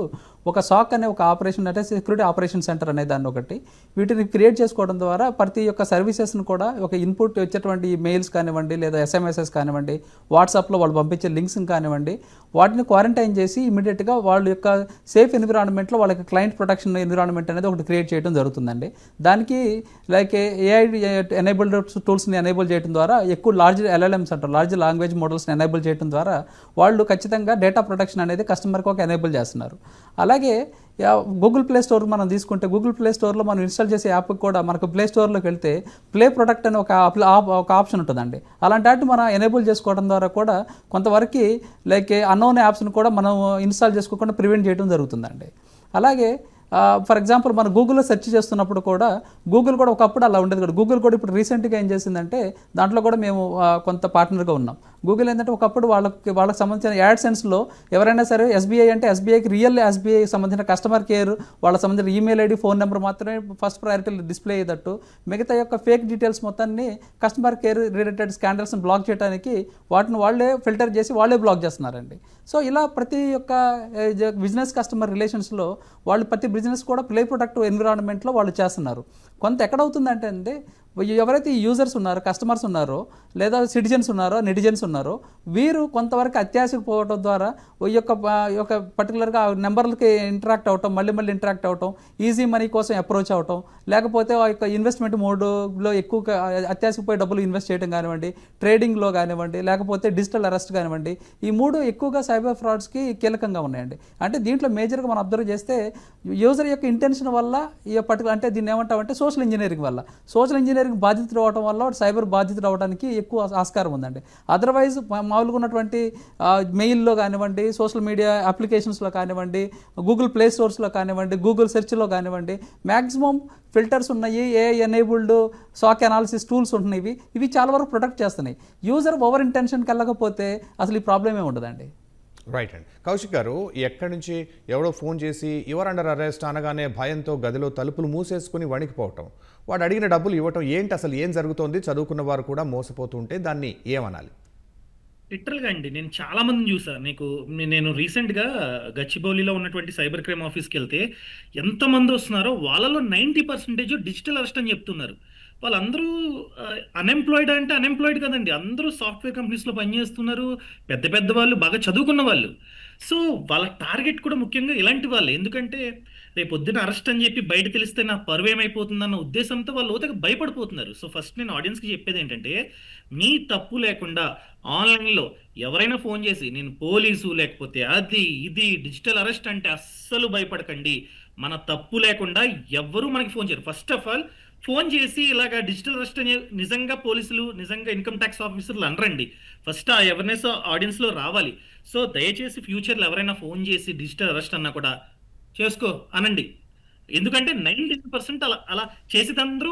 ఒక సాక్ అనే ఒక ఆపరేషన్, అంటే సెక్యూరిటీ ఆపరేషన్ సెంటర్ అనే దాన్ని ఒకటి వీటిని క్రియేట్ చేసుకోవడం ద్వారా ప్రతి ఒక్క సర్వీసెస్ని కూడా ఒక ఇన్పుట్ వచ్చేటువంటి మెయిల్స్ కానివ్వండి, లేదా ఎస్ఎంఎస్ఎస్ కానివ్వండి, వాట్సాప్లో వాళ్ళు పంపించే లింక్స్ కానివ్వండి, వాటిని క్వారంటైన్ చేసి ఇమీడియట్గా వాళ్ళ యొక్క సేఫ్ ఎన్విరాన్మెంట్లో వాళ్ళకి క్లయింట్ ప్రొటెక్షన్ ఎన్విరాన్మెంట్ అనేది ఒకటి క్రియేట్ చేయడం జరుగుతుందండి. దానికి లైక్ ఏఐ ఎనేబుల్డ్ టూల్స్ని ఎనేబుల్ చేయడం ద్వారా, ఎక్కువ లార్జ్ ఎల్ఎల్ఎంస్ అంటారు, లార్జ్ లాంగ్వేజ్ మోడల్స్ని ఎనేబుల్ చేయడం ద్వారా వాళ్ళు ఖచ్చితంగా డేటా ప్రొటెక్షన్ అనేది కస్టమర్కి ఒక ఎనేబుల్ చేస్తున్నారు. అలాగే గూగుల్ ప్లే స్టోర్ మనం తీసుకుంటే, గూగుల్ ప్లే స్టోర్లో మనం ఇన్స్టాల్ చేసే యాప్ కూడా మనకు ప్లే స్టోర్లోకి వెళ్తే ప్లే ప్రొటెక్ట్ అని ఒక ఆప్షన్ ఉంటుందండి. అలాంటి వాటిని మనం ఎనేబుల్ చేసుకోవడం ద్వారా కూడా కొంతవరకు లైక్ అన్నోన్ యాప్స్ని కూడా మనం ఇన్స్టాల్ చేసుకోకుండా ప్రివెంట్ చేయడం జరుగుతుందండి. అలాగే ఫర్ ఎగ్జాంపుల్ మనం గూగుల్లో సెర్చ్ చేస్తున్నప్పుడు కూడా, గూగుల్ కూడా ఒకప్పుడు అలా ఉండేది కూడా. గూగుల్ కూడా ఇప్పుడు రీసెంట్గా ఏం చేసిందంటే, దాంట్లో కూడా మేము కొంత పార్ట్నర్గా ఉన్నాం. గూగుల్ ఏంటంటే ఒకప్పుడు వాళ్ళకి సంబంధించిన యాడ్సెన్స్లో ఎవరైనా సరే ఎస్బీఐ అంటే ఎస్బీఐకి రియల్ ఎస్బీఐకి సంబంధించిన కస్టమర్ కేర్, వాళ్ళకి సంబంధించిన ఈమెయిల్ ఐడి, ఫోన్ నెంబర్ మాత్రమే ఫస్ట్ ప్రయారిటీ డిస్ప్లే అయ్యేటట్టు, మిగతా యొక్క ఫేక్ డీటెయిల్స్ మొత్తాన్ని కస్టమర్ కేర్ రిలేటెడ్ స్కాండల్స్ని బ్లాక్ చేయడానికి వాటిని వాళ్ళే ఫిల్టర్ చేసి వాళ్ళే బ్లాక్ చేస్తున్నారండి. సో ఇలా ప్రతి ఒక్క బిజినెస్ కస్టమర్ రిలేషన్స్లో వాళ్ళు ప్రతి బిజినెస్ కూడా ప్లే ప్రొటెక్టివ్ ఎన్విరాన్మెంట్లో వాళ్ళు చేస్తున్నారు. కొంత ఎక్కడవుతుందంటే అండి, ఎవరైతే ఈ యూజర్స్ ఉన్నారో, కస్టమర్స్ ఉన్నారో, లేదా సిటిజన్స్ ఉన్నారో, నెటిజన్స్ ఉన్నారో, వీరు కొంతవరకు అత్యాశకు పోవడం ద్వారా ఈ యొక్క పర్టికులర్గా నెంబర్లకి ఇంటరాక్ట్ అవటం, మళ్ళీ ఇంటరాక్ట్ అవటం, ఈజీ మనీ కోసం అప్రోచ్ అవటం, లేకపోతే ఆ యొక్క ఇన్వెస్ట్మెంట్ మోడ్లో ఎక్కువగా అత్యాశకు పోయి డబ్బులు ఇన్వెస్ట్ చేయడం కానివ్వండి, ట్రేడింగ్లో కానివ్వండి, లేకపోతే డిజిటల్ అరెస్ట్ కానివ్వండి, ఈ మూడు ఎక్కువగా సైబర్ ఫ్రాడ్స్కి కీలకంగా ఉన్నాయండి. అంటే దీంట్లో మేజర్గా మనం అబ్జర్వ్ చేస్తే యూజర్ యొక్క ఇంటెన్షన్ వల్ల ఈ పర్టికులర్, అంటే దీన్ని ఏమంటామంటే సోషల్ ఇంజనీరింగ్ వల్ల, సోషల్ ఇంజనీరింగ్ బాధితులు అవడం వల్ల సైబర్ బాధితులు అవడానికి ఎక్కువ ఆస్కారం ఉందండి. అదర్వైజ్ మామూలుగా ఉన్నటువంటి మెయిల్లో కానివ్వండి, సోషల్ మీడియా అప్లికేషన్స్లో కానివ్వండి, గూగుల్ ప్లే స్టోర్స్లో కానివ్వండి, గూగుల్ సెర్చ్లో కానివ్వండి, మ్యాక్సిమం ఫిల్టర్స్ ఉన్నాయి, ఏఐ ఎనేబుల్డ్ సాక్ అనాలిసిస్ టూల్స్ ఉంటున్నాయి. ఇవి చాలా వరకు ప్రొటెక్ట్ చేస్తున్నాయి. యూజర్ ఓవర్ ఇంటెన్షన్కి వెళ్ళకపోతే అసలు ఈ ప్రాబ్లమే ఉండదండి. రైట్ అండి. కౌశిక్ గారు, ఎక్కడి నుంచి ఎవడో ఫోన్ చేసి యువర్ అండర్ అరెస్ట్ అనగానే భయంతో గదిలో తలుపులు మూసేసుకుని వణికిపోవటం, వాడు అడిగిన డబ్బులు ఇవ్వటం, ఏంటి అసలు ఏం జరుగుతోంది? చదువుకున్న వారు కూడా మోసపోతుంటే దాన్ని ఏమనాలి? లిటరల్గా అండి, నేను చాలా మందిని చూసాను. నేను రీసెంట్గా గచ్చిబౌలిలో ఉన్నటువంటి సైబర్ క్రైమ్ ఆఫీస్కి వెళ్తే ఎంతమంది వస్తున్నారో వాళ్ళలో 90% డిజిటల్ అరెస్ట్ అని చెప్తున్నారు. వాళ్ళందరూ అన్ఎంప్లాయిడ్ అంటే అన్ఎంప్లాయిడ్ కదండి, అందరూ సాఫ్ట్వేర్ కంపెనీస్లో పనిచేస్తున్నారు, పెద్ద పెద్ద వాళ్ళు, బాగా చదువుకున్న వాళ్ళు. సో వాళ్ళ టార్గెట్ కూడా ముఖ్యంగా ఇలాంటి వాళ్ళే. ఎందుకంటే రేపు పొద్దున అరెస్ట్ అని చెప్పి బయట తెలిస్తే నా పరువు ఏమైపోతుందన్న ఉద్దేశంతో వాళ్ళు లోతుగా భయపడిపోతున్నారు. సో ఫస్ట్ నేను ఆడియన్స్కి చెప్పేది ఏంటంటే, మీ తప్పు లేకుండా ఆన్లైన్లో ఎవరైనా ఫోన్ చేసి నేను పోలీసు లేకపోతే అది ఇది డిజిటల్ అరెస్ట్ అంటే అస్సలు భయపడకండి. మన తప్పు లేకుండా ఎవ్వరూ మనకి ఫోన్ చేయరు. ఫస్ట్ ఆఫ్ ఆల్ ఫోన్ చేసి ఇలాగ డిజిటల్ అరెస్ట్ అనే నిజంగా పోలీసులు, నిజంగా ఇన్కమ్ ట్యాక్స్ ఆఫీసర్లు అనరండి. ఫస్ట్ ఆ అవేర్నెస్ ఆడియన్స్లో రావాలి. సో దయచేసి ఫ్యూచర్లో ఎవరైనా ఫోన్ చేసి డిజిటల్ అరెస్ట్ అన్నా కూడా చేసుకో అనండి. ఎందుకంటే 90% అలా చేసేదందరూ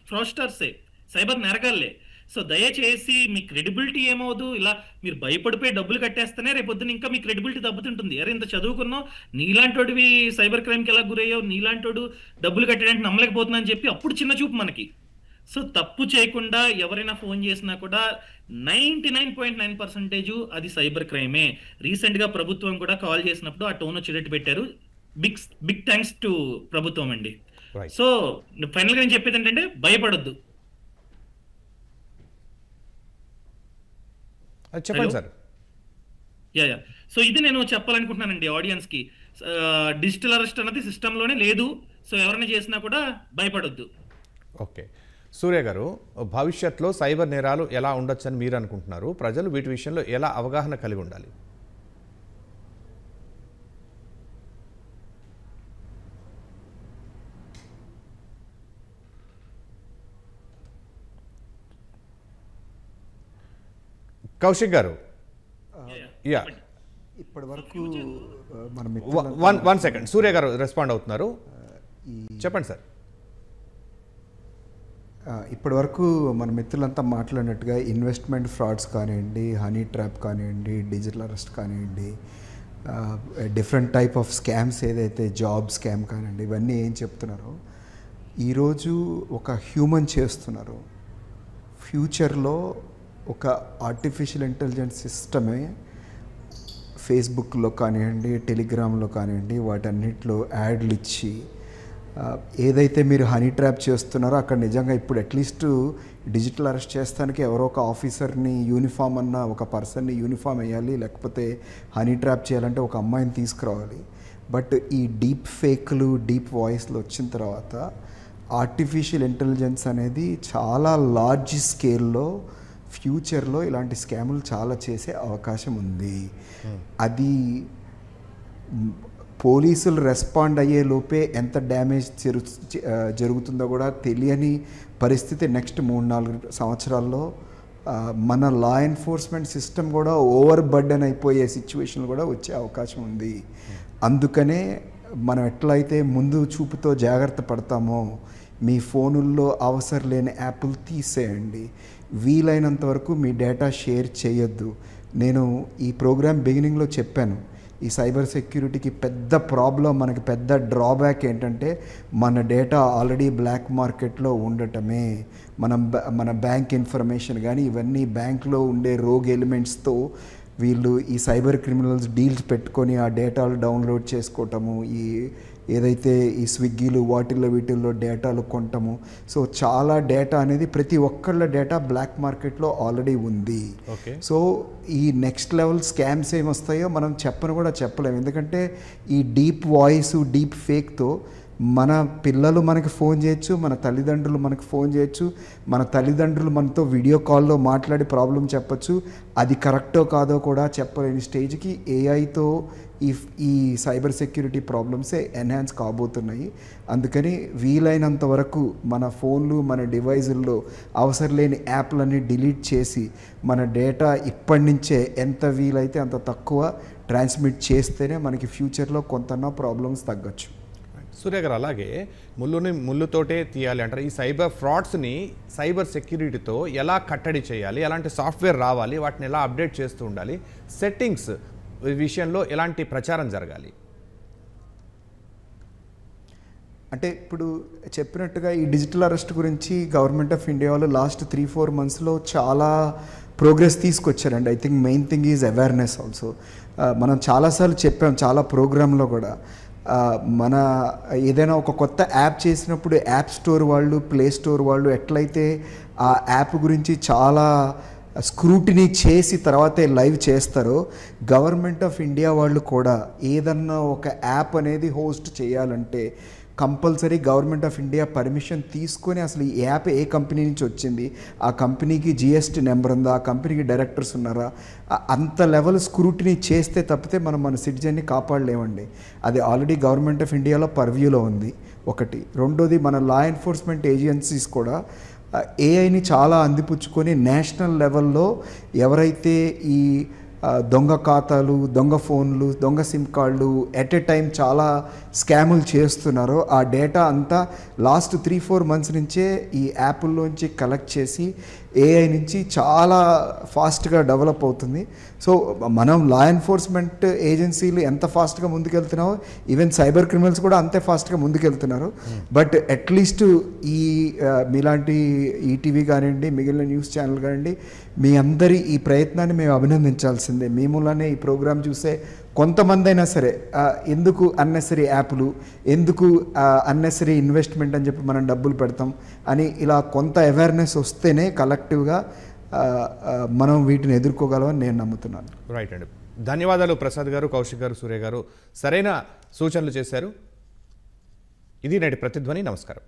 ఫ్రాడ్స్టర్సే, సైబర్ నేరగాళ్లే. సో దయచేసి మీ క్రెడిబిలిటీ ఏమవుదు, ఇలా మీరు భయపడిపోయి డబ్బులు కట్టేస్తేనే రేపొద్దున ఇంకా మీ క్రెడిబిలిటీ దెబ్బతింటుంది. అరే ఇంత చదువుకున్నావు, నీలాంటోడివి సైబర్ క్రైమ్కి ఎలా గురయ్యావు, నీలాంటోడు డబ్బులు కట్టడానికి నమ్మలేకపోతున్నా అని చెప్పి అప్పుడు చిన్న చూపు మనకి. సో తప్పు చేయకుండా ఎవరైనా ఫోన్ చేసినా కూడా 99.9% అది సైబర్ క్రైమే. రీసెంట్గా ప్రభుత్వం కూడా కాల్ చేసినప్పుడు ఆ టోన్ వచ్చేటట్టు పెట్టారు. బిగ్ థ్యాంక్స్ టు ప్రభుత్వం అండి. సో ఫైనల్గా నేను చెప్పేది ఏంటంటే, భయపడొద్దు. చెప్పండి సార్. యా సో ఇది నేను చెప్పాలనుకుంటున్నానండి ఆడియన్స్కి. డిజిటల్ అరెస్ట్ అన్నది సిస్టంలోనే లేదు. సో ఎవరైనా చేసినా కూడా భయపడొద్దు. ఓకే. సూర్య గారు, భవిష్యత్తులో సైబర్ నేరాలు ఎలా ఉండొచ్చని మీరు అనుకుంటున్నారు? ప్రజలు వీటి విషయంలో ఎలా అవగాహన కలిగి ఉండాలి? కౌశిక్ గారు, యా, ఇప్పటి వరకు మన వన్ సెకండ్, సూర్య గారు రెస్పాండ్ అవుతున్నారు, చెప్పండి సార్. ఇప్పటి వరకు మన మిత్రులంతా మాట్లాడినట్టుగా ఇన్వెస్ట్మెంట్ ఫ్రాడ్స్ కానివ్వండి, హనీ ట్రాప్ కానివ్వండి, డిజిటల్ అరెస్ట్ కానివ్వండి, డిఫరెంట్ టైప్ ఆఫ్ స్కామ్స్ ఏదైతే జాబ్ స్కామ్ కానివ్వండి, ఇవన్నీ ఏం చెప్తున్నారో ఈరోజు ఒక హ్యూమన్ చేస్తున్నారు. ఫ్యూచర్లో ఒక ఆర్టిఫిషియల్ ఇంటెలిజెన్స్ సిస్టమే ఫేస్బుక్లో కానివ్వండి, టెలిగ్రామ్లో కానివ్వండి, వాటన్నిటిలో యాడ్లు ఇచ్చి ఏదైతే మీరు హనీ ట్రాప్ చేస్తున్నారో అక్కడ నిజంగా ఇప్పుడు అట్లీస్ట్ డిజిటల్ అరెస్ట్ చేస్తానికి ఎవరో ఒక ఆఫీసర్ని యూనిఫామ్ అన్న ఒక పర్సన్ని యూనిఫామ్ వేయాలి, లేకపోతే హనీ ట్రాప్ చేయాలంటే ఒక అమ్మాయిని తీసుకురావాలి. బట్ ఈ డీప్ ఫేక్లు, డీప్ వాయిస్లు వచ్చిన తర్వాత ఆర్టిఫిషియల్ ఇంటెలిజెన్స్ అనేది చాలా లార్జ్ స్కేల్లో ఫ్యూచర్లో ఇలాంటి స్కాములు చాలా చేసే అవకాశం ఉంది. అది పోలీసులు రెస్పాండ్ అయ్యే లోపే ఎంత డ్యామేజ్ జరుగుతుందో కూడా తెలియని పరిస్థితి నెక్స్ట్ 3-4 సంవత్సరాల్లో మన లా ఎన్ఫోర్స్మెంట్ సిస్టమ్ కూడా ఓవర్ బర్డెన్ అయిపోయే సిచ్యువేషన్ కూడా వచ్చే అవకాశం ఉంది. అందుకనే మనం ఎట్లయితే ముందు చూపుతో జాగ్రత్త పడతామో మీ ఫోనుల్లో అవసరం లేని యాప్లు తీసేయండి, వీలైనంత వరకు మీ డేటా షేర్ చేయొద్దు. నేను ఈ ప్రోగ్రామ్ బిగినింగ్లో చెప్పాను, ఈ సైబర్ సెక్యూరిటీకి పెద్ద ప్రాబ్లం, మనకి పెద్ద డ్రాబ్యాక్ ఏంటంటే మన డేటా ఆల్రెడీ బ్లాక్ మార్కెట్లో ఉండటమే. మన బ్యాంక్ ఇన్ఫర్మేషన్ కానీ ఇవన్నీ బ్యాంక్లో ఉండే రోగ్ ఎలిమెంట్స్తో వీళ్ళు ఈ సైబర్ క్రిమినల్స్ డీల్స్ పెట్టుకొని ఆ డేటాలు డౌన్లోడ్ చేసుకోవటము, ఈ ఏదైతే ఈ స్విగ్గీలు వీటిల్లో డేటాలు కొనటము. సో చాలా డేటా అనేది ప్రతి ఒక్కళ్ళ డేటా బ్లాక్ మార్కెట్లో ఆల్రెడీ ఉంది. సో ఈ నెక్స్ట్ లెవెల్ స్కామ్స్ ఏమొస్తాయో మనం చెప్పలేము. ఎందుకంటే ఈ డీప్ వాయిస్, డీప్ ఫేక్తో మన పిల్లలు మనకి ఫోన్ చేయొచ్చు, మన తల్లిదండ్రులు మనకు ఫోన్ చేయొచ్చు, మన తల్లిదండ్రులు మనతో వీడియో కాల్లో మాట్లాడి ప్రాబ్లం చెప్పచ్చు. అది కరెక్టో కాదో కూడా చెప్పలేని స్టేజ్కి ఏఐతో ఈ సైబర్ సెక్యూరిటీ ప్రాబ్లమ్సే ఎన్హాన్స్ కాబోతున్నాయి. అందుకని వీలైనంత వరకు మన ఫోన్లు, మన డివైజుల్లో అవసరం లేని యాప్లన్నీ డిలీట్ చేసి మన డేటా ఇప్పటి నుంచే ఎంత వీలైతే అంత తక్కువ ట్రాన్స్మిట్ చేస్తేనే మనకి ఫ్యూచర్లో కొంతన్నా ప్రాబ్లమ్స్ తగ్గచ్చు. సూర్య గారు, అలాగే ముళ్ళుతోటే తీయాలి అంటారు. ఈ సైబర్ ఫ్రాడ్స్ని సైబర్ సెక్యూరిటీతో ఎలా కట్టడి చేయాలి, ఎలాంటి సాఫ్ట్వేర్ రావాలి, వాటిని ఎలా అప్డేట్ చేస్తూ ఉండాలి, సెట్టింగ్స్ విషయంలో ఎలాంటి ప్రచారం జరగాలి? అంటే ఇప్పుడు చెప్పినట్టుగా ఈ డిజిటల్ అరెస్ట్ గురించి గవర్నమెంట్ ఆఫ్ ఇండియా వాళ్ళు లాస్ట్ 3-4 మంత్స్లో చాలా ప్రోగ్రెస్ తీసుకొచ్చారండి. I think main thing is awareness also. మనం చాలాసార్లు చెప్పాం చాలా ప్రోగ్రాంలో కూడా, మన ఏదైనా ఒక కొత్త యాప్ చేసినప్పుడు యాప్ స్టోర్ వాళ్ళు, ప్లే స్టోర్ వాళ్ళు ఎట్లయితే ఆ యాప్ గురించి చాలా స్క్రూటినీ చేసి తర్వాతే లైవ్ చేస్తారో, గవర్నమెంట్ ఆఫ్ ఇండియా వాళ్ళు కూడా ఏదన్నా ఒక యాప్ అనేది హోస్ట్ చేయాలంటే compulsory government of India permission తీసుకొని అసలు ఈ యాప్ ఏ కంపెనీ నుంచి వచ్చింది, ఆ కంపెనీకి జిఎస్టీ నెంబర్ ఉందా, ఆ కంపెనీకి డైరెక్టర్స్ ఉన్నారా, అంత లెవెల్ స్క్రూటినీ చేస్తే తప్పితే మనం మన సిటిజన్ని కాపాడలేమండి. అది ఆల్రెడీ గవర్నమెంట్ ఆఫ్ ఇండియాలో పర్వ్యూలో ఉంది ఒకటి. రెండోది, మన లా ఎన్ఫోర్స్మెంట్ ఏజెన్సీస్ కూడా ఏఐని చాలా అందిపుచ్చుకొని నేషనల్ లెవెల్లో ఎవరైతే ఈ దొంగ ఖాతాలు, దొంగ ఫోన్లు, దొంగ సిమ్ కార్డులు ఎట్ ఎ టైం చాలా స్కాములు చేస్తున్నారో ఆ డేటా అంతా లాస్ట్ 3-4 మంత్స్ నుంచే ఈ యాప్ల్లోంచి కలెక్ట్ చేసి ఏఐ నుంచి చాలా ఫాస్ట్గా డెవలప్ అవుతుంది. సో మనం లా ఎన్ఫోర్స్మెంట్ ఏజెన్సీలు ఎంత ఫాస్ట్గా ముందుకెళ్తున్నామో ఈవెన్ సైబర్ క్రిమినల్స్ కూడా అంతే ఫాస్ట్గా ముందుకెళ్తున్నారు. బట్ అట్లీస్ట్ ఈ మీలాంటి ఈటీవీ కానివ్వండి, మిగిలిన న్యూస్ ఛానల్ కానివ్వండి, మీ అందరి ఈ ప్రయత్నాన్ని మేము అభినందించాల్సిందే. మీ మూలనే ఈ ప్రోగ్రాం చూసే కొంతమంది అయినా సరే ఎందుకు అన్నెసరీ యాప్లు, ఎందుకు అన్నెసరీ ఇన్వెస్ట్మెంట్ అని చెప్పి మనం డబ్బులు పెడతాం అని ఇలా కొంత అవేర్నెస్ వస్తేనే కలెక్టివ్గా మనం వీటిని ఎదుర్కోగలమని నేను నమ్ముతున్నాను. రైట్ అండి, ధన్యవాదాలు ప్రసాద్ గారు, కౌశిక్ గారు, సూర్య గారు, సరైన సూచనలు చేశారు. ఇది నేటి ప్రతిధ్వని. నమస్కారం.